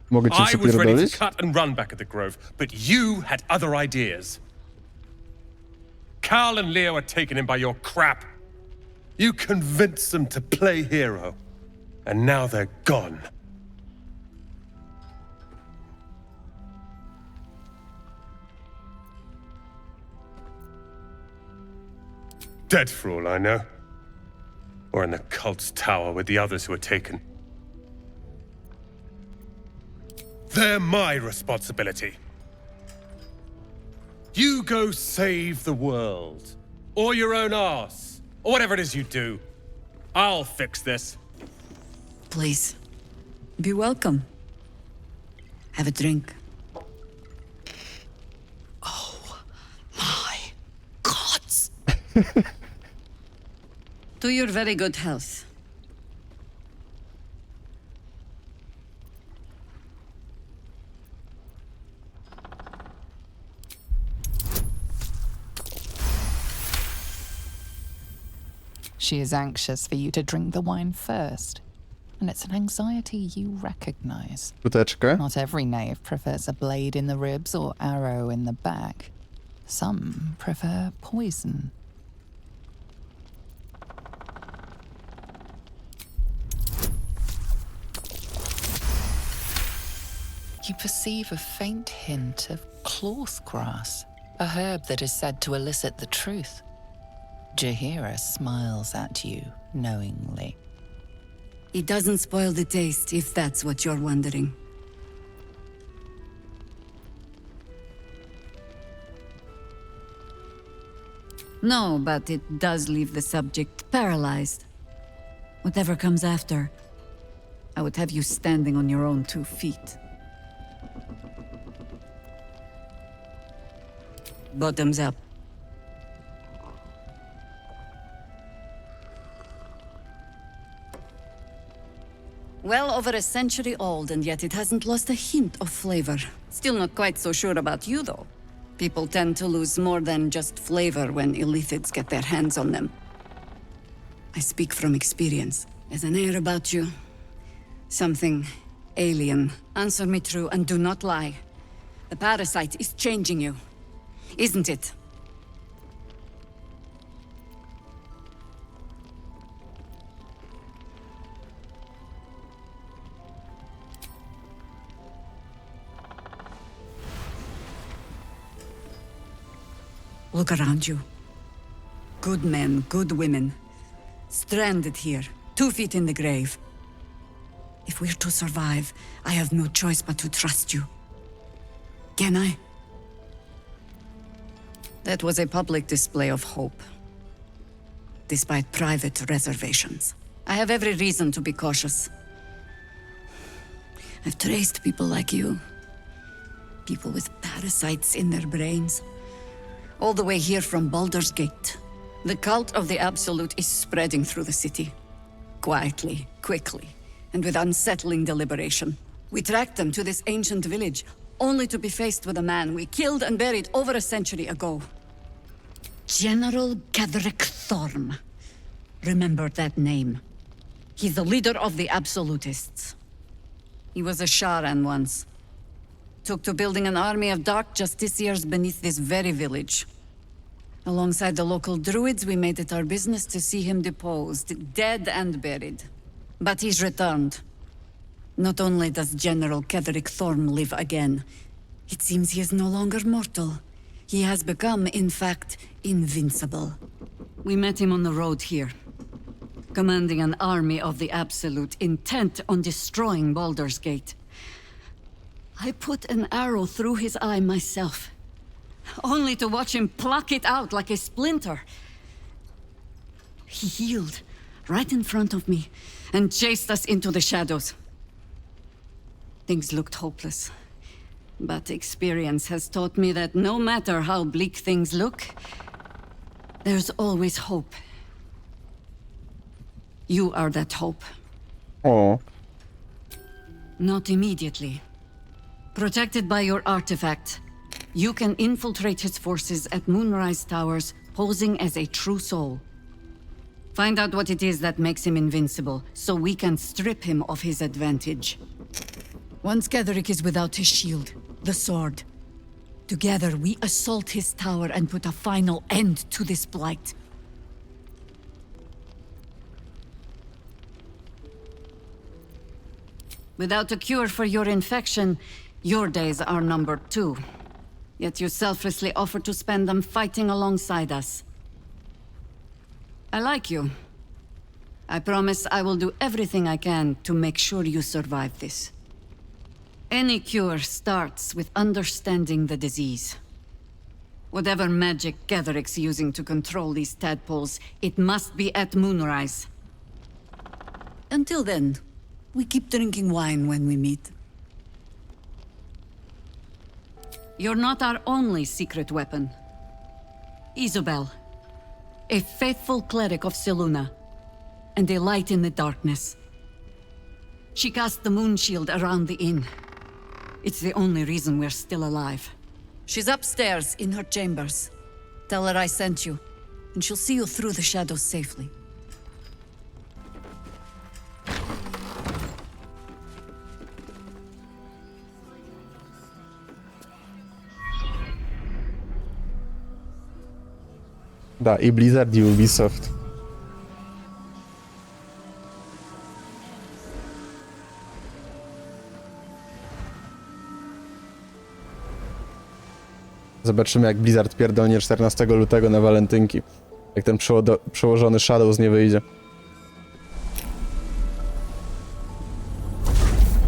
Speaker 2: Mogę cię
Speaker 12: I was ready to
Speaker 2: przypierdolić?
Speaker 12: cut and run back at the Grove, but you had other ideas. Carl and Leo were taken in by your crap. You convinced them to play hero, and now they're gone. Dead for all I know. Or in the cult's tower with the others who were taken. They're my responsibility. You go save the world. Or your own arse. Or whatever it is you do. I'll fix this.
Speaker 20: Please. Be welcome. Have a drink.
Speaker 11: Oh, my gods!
Speaker 20: To your very good health.
Speaker 17: She is anxious for you to drink the wine first, and it's an anxiety you recognize.
Speaker 2: Skuteczkę.
Speaker 17: Not every knave prefers a blade in the ribs or arrow in the back. Some prefer poison. You perceive a faint hint of cloth grass, a herb that is said to elicit the truth. Jahira smiles at you knowingly.
Speaker 20: It doesn't spoil the taste, if that's what you're wondering. No, but it does leave the subject paralyzed. Whatever comes after, I would have you standing on your own 2 feet. Bottoms up. Well over a century old, and yet it hasn't lost a hint of flavor. Still not quite so sure about you, though. People tend to lose more than just flavor when illithids get their hands on them. I speak from experience. There's an air about you. Something alien. Answer me true and do not lie. The parasite is changing you, isn't it? Look around you. Good men, good women. Stranded here, 2 feet in the grave. If we're to survive, I have no choice but to trust you. Can I? That was a public display of hope, despite private reservations. I have every reason to be cautious. I've traced people like you. People with parasites in their brains. All the way here from Baldur's Gate. The cult of the Absolute is spreading through the city. Quietly, quickly, and with unsettling deliberation. We tracked them to this ancient village, only to be faced with a man we killed and buried over a century ago. General Ketheric Thorm. Remember that name. He's the leader of the Absolutists. He was a Sharan once. Took to building an army of dark justiciars beneath this very village. Alongside the local druids, we made it our business to see him deposed, dead and buried. But he's returned. Not only does General Ketheric Thorm live again, it seems he is no longer mortal. He has become, in fact, invincible. We met him on the road here, commanding an army of the Absolute, intent on destroying Baldur's Gate. I put an arrow through his eye myself, only to watch him pluck it out like a splinter. He healed right in front of me and chased us into the shadows. Things looked hopeless, but experience has taught me that no matter how bleak things look, there's always hope. You are that hope.
Speaker 2: Oh.
Speaker 20: Not immediately. Protected by your artifact, you can infiltrate his forces at Moonrise Towers, posing as a true soul. Find out what it is that makes him invincible, so we can strip him of his advantage. Once Ketheric is without his shield, the sword, together we assault his tower and put a final end to this blight. Without a cure for your infection, your days are numbered too. Yet you selflessly offer to spend them fighting alongside us. I like you. I promise I will do everything I can to make sure you survive this. Any cure starts with understanding the disease. Whatever magic Ketheric's using to control these tadpoles, it must be at Moonrise. Until then, we keep drinking wine when we meet. You're not our only secret weapon. Isabel, a faithful cleric of Selûne, and a light in the darkness. She cast the moon shield around the inn. It's the only reason we're still alive. She's upstairs in her chambers. Tell her I sent you, and she'll see you through the shadows safely.
Speaker 2: Da, i Blizzard, i Ubisoft. Zobaczymy, jak Blizzard pierdolnie 14 lutego na walentynki. Jak ten przełożony Shadows nie wyjdzie.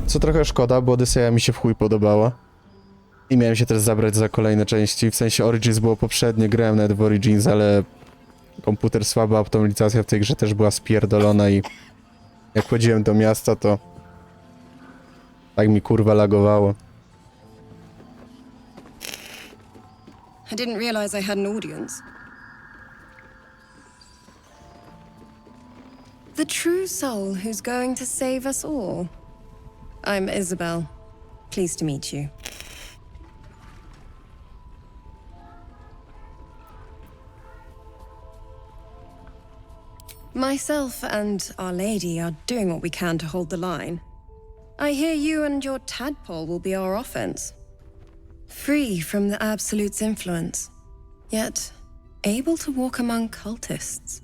Speaker 2: Co trochę szkoda, bo Odyseja mi się w chuj podobała. I miałem się też zabrać za kolejne części. W sensie Origins było poprzednie, grałem nawet w Origins, ale komputer słaba, optymalizacja w tej grze też była spierdolona i jak chodziłem do miasta, to tak mi kurwa lagowało.
Speaker 21: I didn't realize I had an audience. The true soul who's going to save us all. I'm Isabel. Pleased to meet you. Myself and Our Lady are doing what we can to hold the line. I hear you and your tadpole will be our offense. Free from the Absolute's influence, yet able to walk among cultists.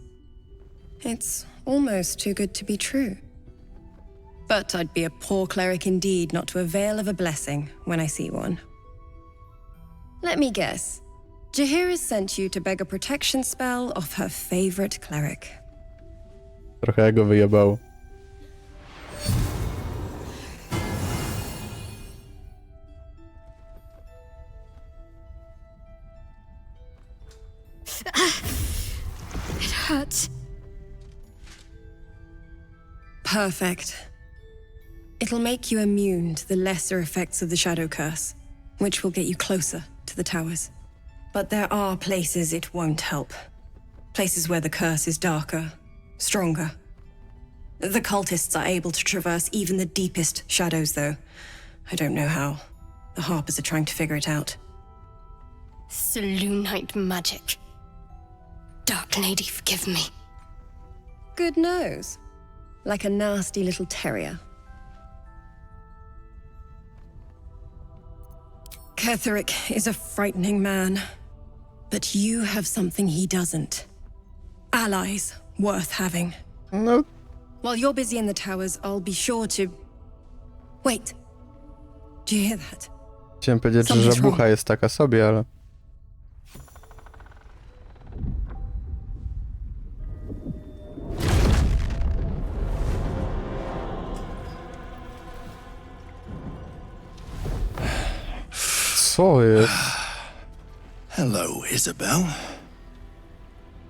Speaker 21: It's almost too good to be true. But I'd be a poor cleric indeed not to avail of a blessing when I see one. Let me guess. Jaheira sent you to beg a protection spell off her favorite cleric.
Speaker 2: Trochę go wyjebało.
Speaker 1: It hurts.
Speaker 21: Perfect. It'll make you immune to the lesser effects of the Shadow Curse, which will get you closer to the towers. But there are places it won't help. Places where the curse is darker, stronger. The cultists are able to traverse even the deepest shadows, though. I don't know how. The Harpers are trying to figure it out.
Speaker 1: Selûnite magic. Dark Lady, forgive me.
Speaker 21: Good nose. Like a nasty little terrier. Ketheric is a frightening man. But you have something he doesn't. Allies worth having.
Speaker 2: No.
Speaker 21: While you're busy in the towers, I'll be sure to... Wait. Do you hear that?
Speaker 2: Chciałem powiedzieć, że żabucha jest taka sobie, ale... Co jest?
Speaker 4: Hello, Isabel.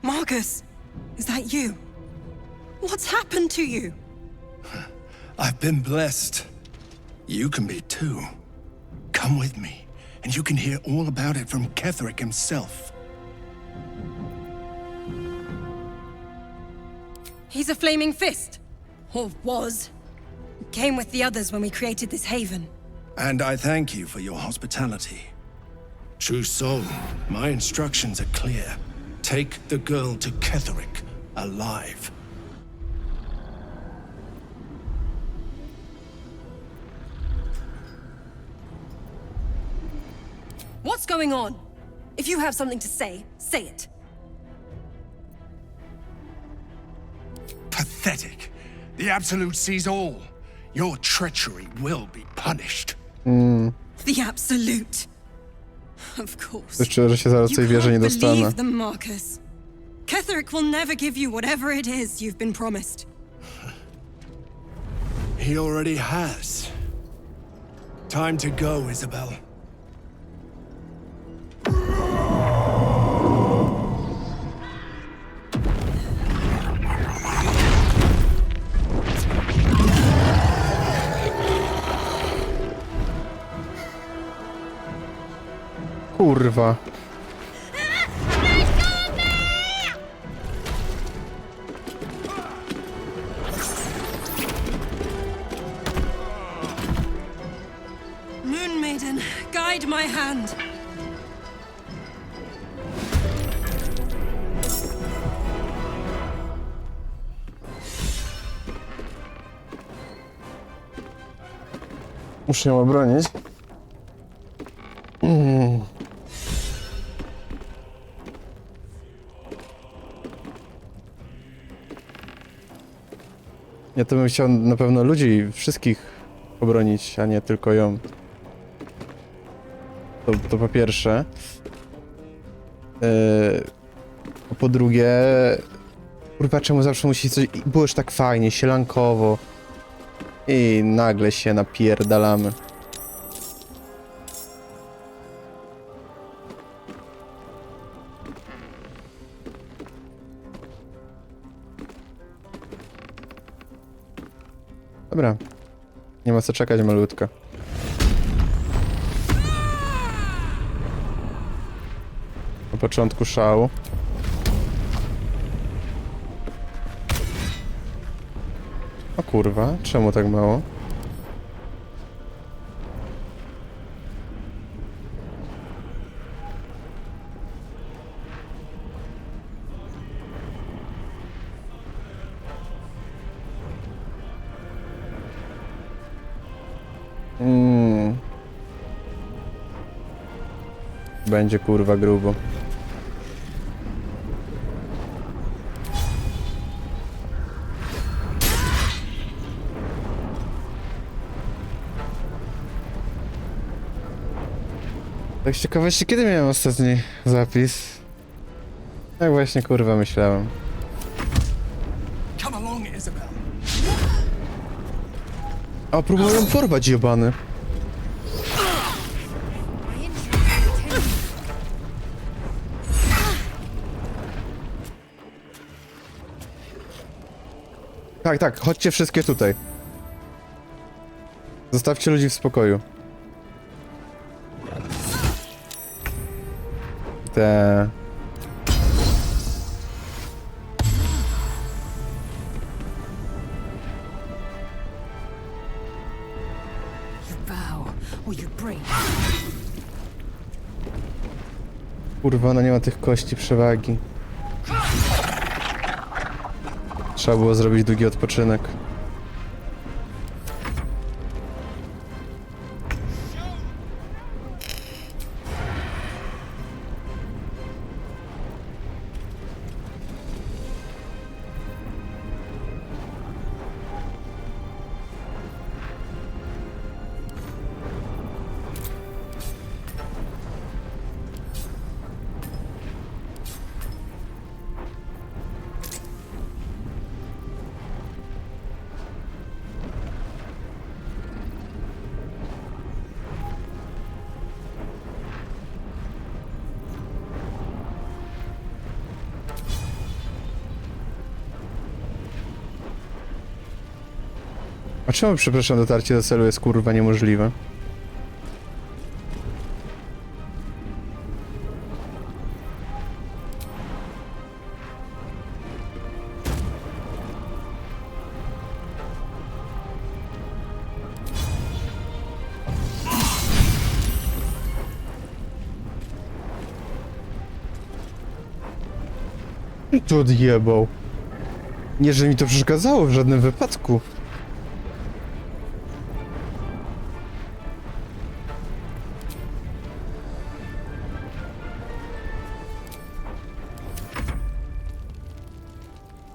Speaker 21: Marcus, is that you? What's happened to you?
Speaker 4: I've been blessed. You can be too. Come with me, and you can hear all about it from Ketheric himself.
Speaker 21: He's a flaming fist. Or was. Came with the others when we created this haven.
Speaker 4: And I thank you for your hospitality. True soul, my instructions are clear. Take the girl to Ketheric, alive.
Speaker 21: What's going on? If you have something to say, say it.
Speaker 4: Pathetic. The Absolute sees all. Your treachery will be punished.
Speaker 21: The Absolute. Of course.
Speaker 2: Czuję, że się zaraz tej wieży nie
Speaker 21: You can't
Speaker 2: dostanę.
Speaker 21: believe them, Marcus. Ketheric will never give you whatever it is you've been promised.
Speaker 4: He already has. Time to go, Isabel.
Speaker 2: Kurwa.
Speaker 21: Moon Maiden, guide my hand.
Speaker 2: Muszę ją obronić. Ja to bym chciał na pewno ludzi, wszystkich obronić, a nie tylko ją. To po pierwsze. A po drugie... Kurwa, czemu zawsze musi coś... Było już tak fajnie, sielankowo. I nagle się napierdalamy. Dobra. Nie ma co czekać, malutka. Na początku szału. O kurwa, czemu tak mało? Będzie kurwa grubo. Tak z ciekawości, kiedy miałem ostatni zapis? Tak właśnie kurwa myślałem.
Speaker 4: Come along, Isabel.
Speaker 2: A próbuję porwać jebany. Tak, chodźcie wszystkie tutaj. Zostawcie ludzi w spokoju. Te... Kurwa, ona nie ma tych kości przewagi. Trzeba było zrobić długi odpoczynek. A czemu, przepraszam, dotarcie do celu jest kurwa niemożliwe? I tu odjebał. Nie, że mi to przeszkadzało w żadnym wypadku.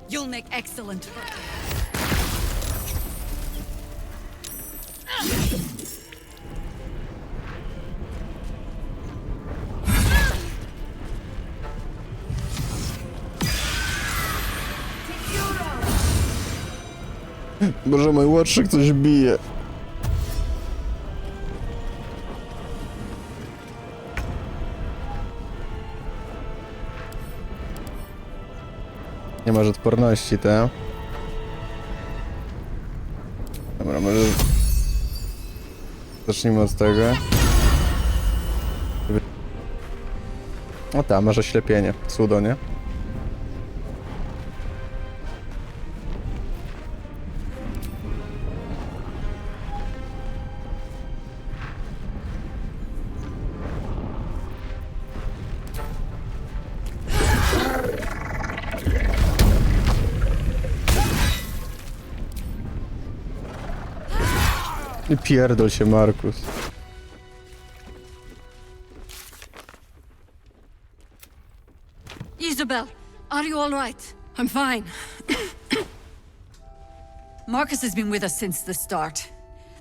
Speaker 20: You'll make excellent.
Speaker 2: Boże, mój łotrzyk coś bije. Nie masz odporności, te. Dobra, może... Zacznijmy od tego. O tam, masz oślepienie. Cudo, nie? I pierdol się, Markus.
Speaker 20: Isabel, are you all right? I'm fine. Marcus has been with us since the start.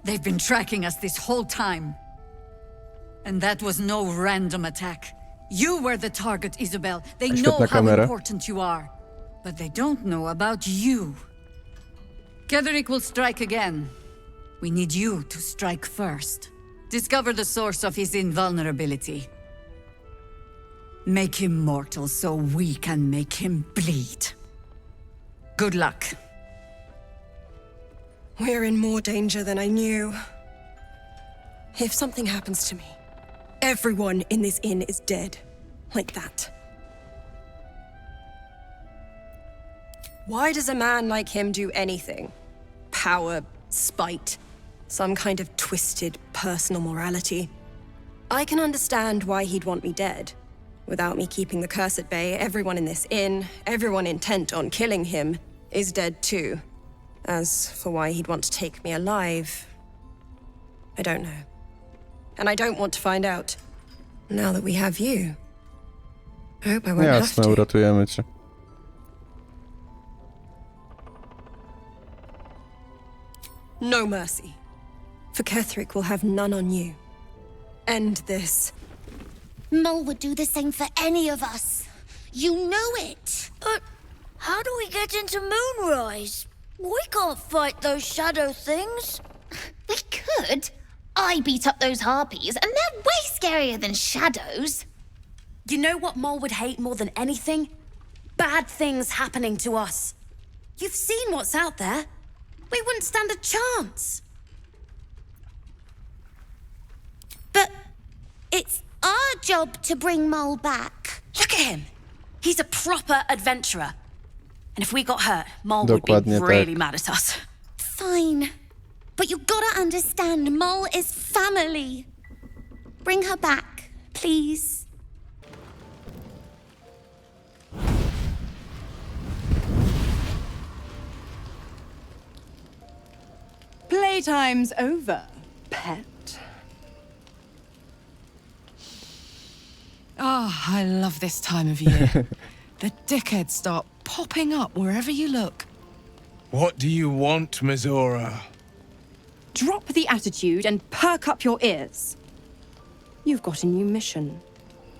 Speaker 20: They've been tracking us this whole time. And that was no random attack. You were the target, Isabel. They know how important you are. But they don't know about you. Ketherick will strike again. We need you to strike first. Discover the source of his invulnerability. Make him mortal so we can make him bleed. Good luck.
Speaker 21: We're in more danger than I knew. If something happens to me, everyone in this inn is dead. Like that. Why does a man like him do anything? Power, spite, some kind of twisted personal morality. I can understand why he'd want me dead. Without me keeping the curse at bay, everyone in this inn, everyone intent on killing him, is dead too. As for why he'd want to take me alive, I don't know. And I don't want to find out. Now that we have you, I hope I won't have
Speaker 2: Jasne,
Speaker 21: to.
Speaker 2: uratujemy cię.
Speaker 21: No mercy. For Ketherick will have none on you. End this.
Speaker 10: Mole would do the same for any of us. You know it.
Speaker 6: But how do we get into Moonrise? We can't fight those shadow things.
Speaker 10: We could. I beat up those harpies, and they're way scarier than shadows.
Speaker 15: You know what Mole would hate more than anything? Bad things happening to us. You've seen what's out there. We wouldn't stand a chance.
Speaker 10: But it's our job to bring Mole back.
Speaker 15: at him. He's a proper adventurer. And if we got hurt, Mole would be
Speaker 2: Dokładnie
Speaker 15: really
Speaker 2: tak.
Speaker 15: mad at us.
Speaker 10: Fine. But you gotta understand, Mole is family. Bring her back, please.
Speaker 3: Playtime's over, pet.
Speaker 11: Ah, I love this time of year. The dickheads start popping up wherever you look.
Speaker 13: What do you want, Mizora?
Speaker 3: Drop the attitude and perk up your ears. You've got a new mission.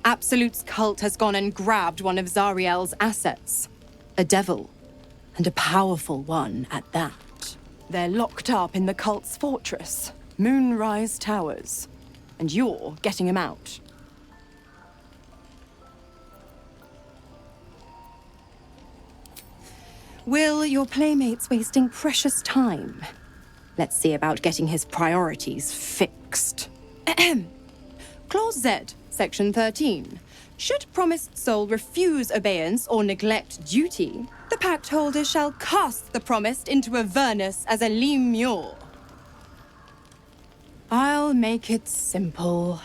Speaker 3: Absolute's cult has gone and grabbed one of Zariel's assets. A devil. And a powerful one at that. They're locked up in the cult's fortress, Moonrise Towers. And you're getting him out. Will, your playmate's wasting precious time. Let's see about getting his priorities fixed. Clause Z, Section 13. Should promised soul refuse obeyance or neglect duty, the pact holder shall cast the promised into Avernus as a lemure. I'll make it simple.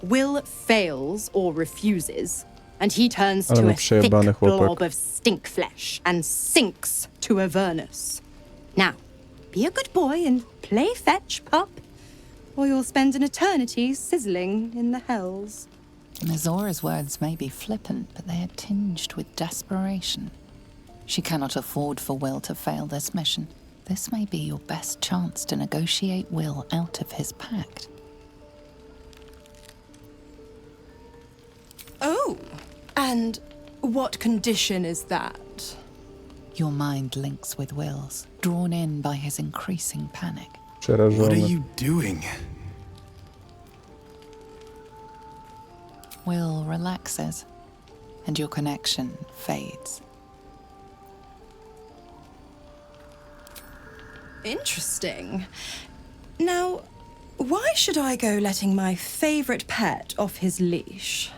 Speaker 3: Will fails or refuses, and he turns
Speaker 2: Ale
Speaker 3: to
Speaker 2: ma
Speaker 3: a thick
Speaker 2: przejebany chłopak.
Speaker 3: blob of stink flesh and sinks to Avernus. Now, be a good boy and play fetch, pup, or you'll spend an eternity sizzling in the hells.
Speaker 17: Mizora's words may be flippant, but they are tinged with desperation. She cannot afford for Will to fail this mission. This may be your best chance to negotiate Will out of his pact.
Speaker 3: Oh, and what condition is that?
Speaker 17: Your mind links with Will's, drawn in by his increasing panic.
Speaker 2: Przerażony.
Speaker 14: What are you doing?
Speaker 17: Will relaxes, and your connection fades.
Speaker 3: Interesting. Now, why should I go letting my favorite pet off his leash?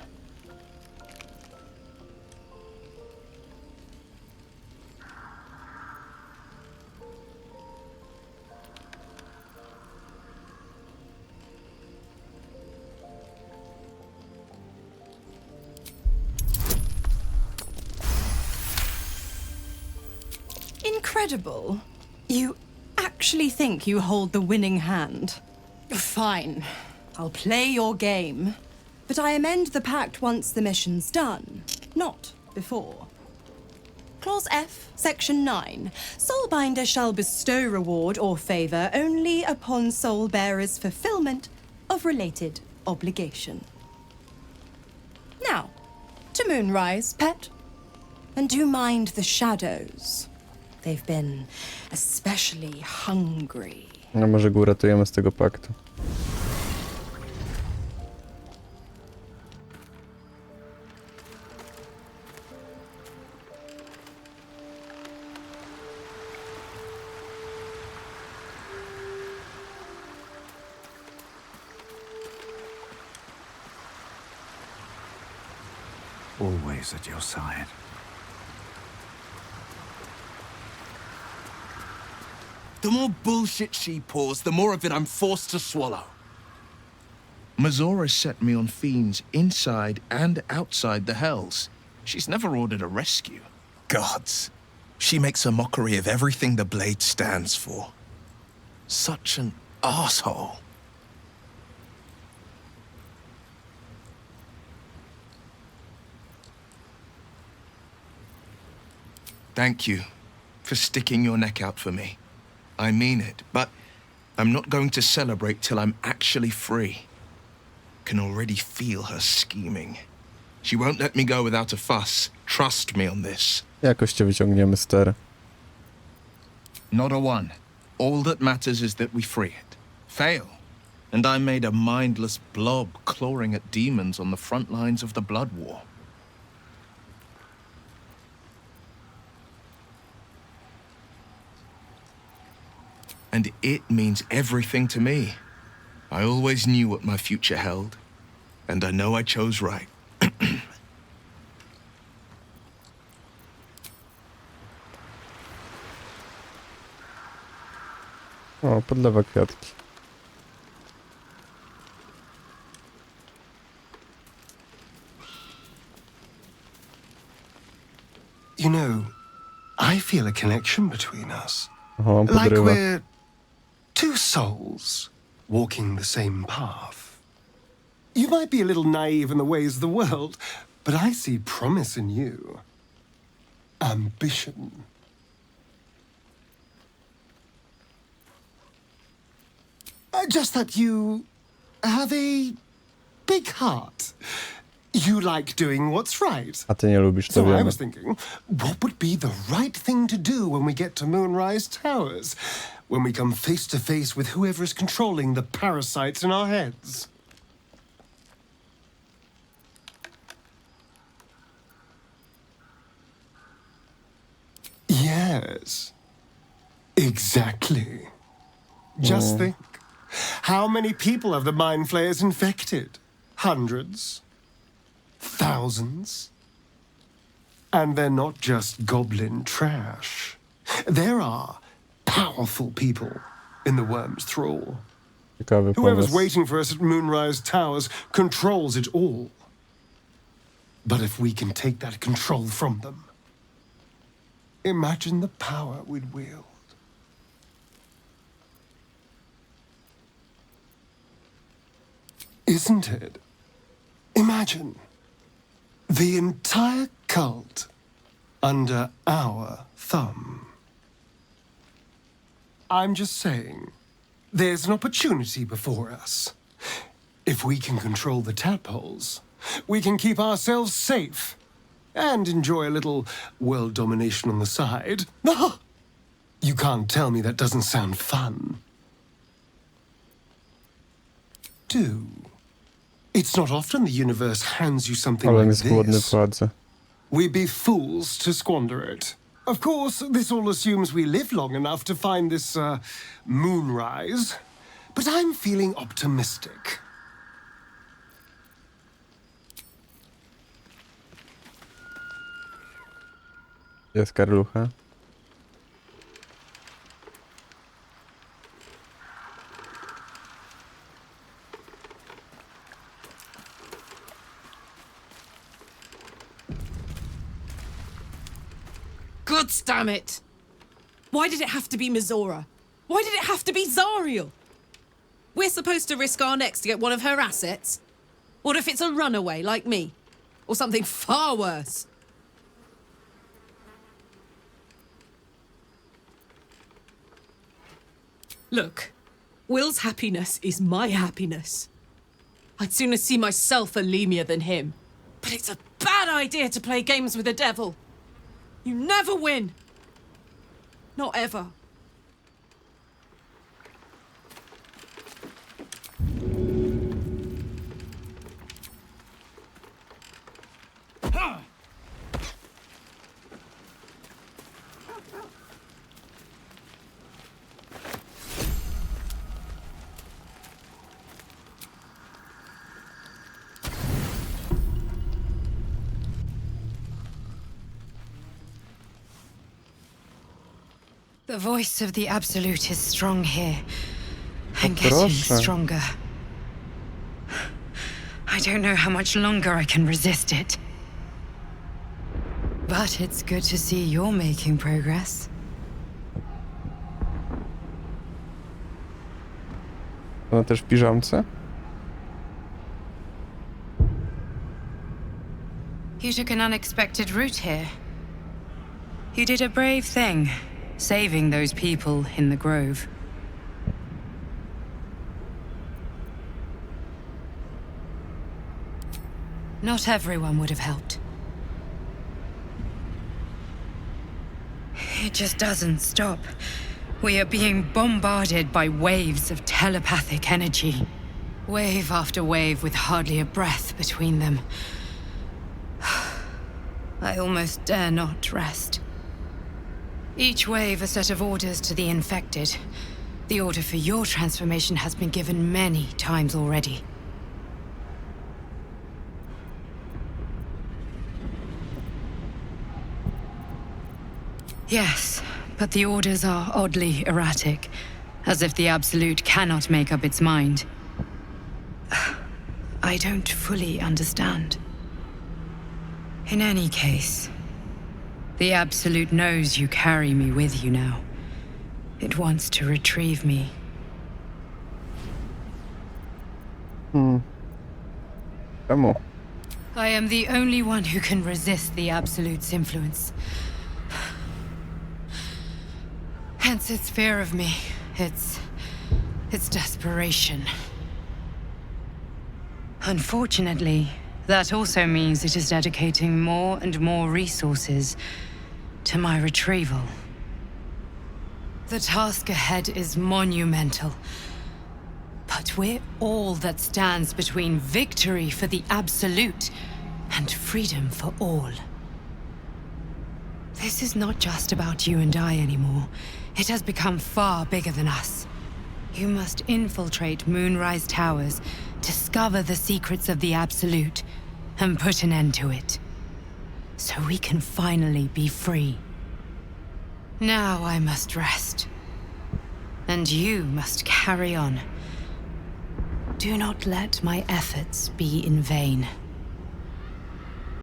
Speaker 3: Incredible. You actually think you hold the winning hand? Fine. I'll play your game. But I amend the pact once the mission's done, not before. Clause F, Section 9. Soulbinder shall bestow reward or favor only upon soul bearer's fulfillment of related obligation. Now, to Moonrise, pet. And do mind the shadows. They've been especially hungry.
Speaker 2: No może go uratujemy z tego paktu.
Speaker 22: Always at your side.
Speaker 14: The more bullshit she pours, the more of it I'm forced to swallow.
Speaker 23: Mizora set me on fiends inside and outside the hells. She's never ordered a rescue.
Speaker 14: Gods. She makes a mockery of everything the blade stands for. Such an asshole.
Speaker 23: Thank you for sticking your neck out for me. I mean it, but I'm not going to celebrate till I'm actually free. Can already feel her scheming. She won't let me go without a fuss. Trust me on this.
Speaker 2: Jakoś cię wyciągniemy, stary.
Speaker 23: Not a one. All that matters is that we free it. Fail, and I'm made a mindless blob clawing at demons on the front lines of the Blood War. And it means everything to me. I always knew what my future held, and I know I chose right.
Speaker 2: O, podlewa kwiatki.
Speaker 8: You know, I feel a connection between us.
Speaker 2: Aha, on
Speaker 8: Like
Speaker 2: podrywa.
Speaker 8: we're two souls walking the same path. You might be a little naive in the ways of the world, but I see promise in you. Ambition. Just that you have a big heart. You like doing what's right.
Speaker 2: A ty nie lubisz, to
Speaker 8: So I
Speaker 2: wiemy.
Speaker 8: was thinking, what would be the right thing to do when we get to Moonrise Towers? When we come face to face with whoever is controlling the parasites in our heads? Yes. Exactly. Just think. How many people have the Mind Flayers infected? Hundreds? Thousands? And they're not just goblin trash. There are powerful people in the worm's thrall.
Speaker 2: Ciekawy
Speaker 8: Whoever's
Speaker 2: pomysł.
Speaker 8: waiting for us at Moonrise Towers controls it all. But if we can take that control from them, imagine the power we'd wield. Isn't it? Imagine the entire cult under our thumb. I'm just saying, there's an opportunity before us. If we can control the tadpoles, we can keep ourselves safe and enjoy a little world domination on the side. You can't tell me that doesn't sound fun. Do. It's not often the universe hands you something
Speaker 2: Ale
Speaker 8: like
Speaker 2: jest głodny
Speaker 8: this.
Speaker 2: władzy.
Speaker 8: We'd be fools to squander it. Of course, this all assumes we live long enough to find this, moonrise. But I'm feeling optimistic.
Speaker 2: Jest karlucha.
Speaker 11: God damn it! Why did it have to be Mizora? Why did it have to be Zariel? We're supposed to risk our necks to get one of her assets? What if it's a runaway like me? Or something far worse? Look, Will's happiness is my happiness. I'd sooner see myself a Lemur than him. But it's a bad idea to play games with the devil. You never win. Not ever.
Speaker 16: The voice of the Absolute is strong here, and getting
Speaker 2: proszę.
Speaker 16: stronger. I don't know how much longer I can resist it. But it's good to see you're making progress.
Speaker 2: Ona też w piżamce?
Speaker 16: You took an unexpected route here. You did a brave thing, saving those people in the grove. Not everyone would have helped. It just doesn't stop. We are being bombarded by waves of telepathic energy. Wave after wave with hardly a breath between them. I almost dare not rest. Each wave a set of orders to the infected. The order for your transformation has been given many times already. Yes, but the orders are oddly erratic. As if the Absolute cannot make up its mind. I don't fully understand. In any case, the Absolute knows you carry me with you now. It wants to retrieve me.
Speaker 2: Czemu?
Speaker 16: I am the only one who can resist the Absolute's influence. Hence its fear of me, its desperation. Unfortunately, that also means it is dedicating more and more resources to my retrieval. The task ahead is monumental. But we're all that stands between victory for the Absolute and freedom for all. This is not just about you and I anymore. It has become far bigger than us. You must infiltrate Moonrise Towers, discover the secrets of the Absolute, and put an end to it. So we can finally be free. Now I must rest. And you must carry on. Do not let my efforts be in vain.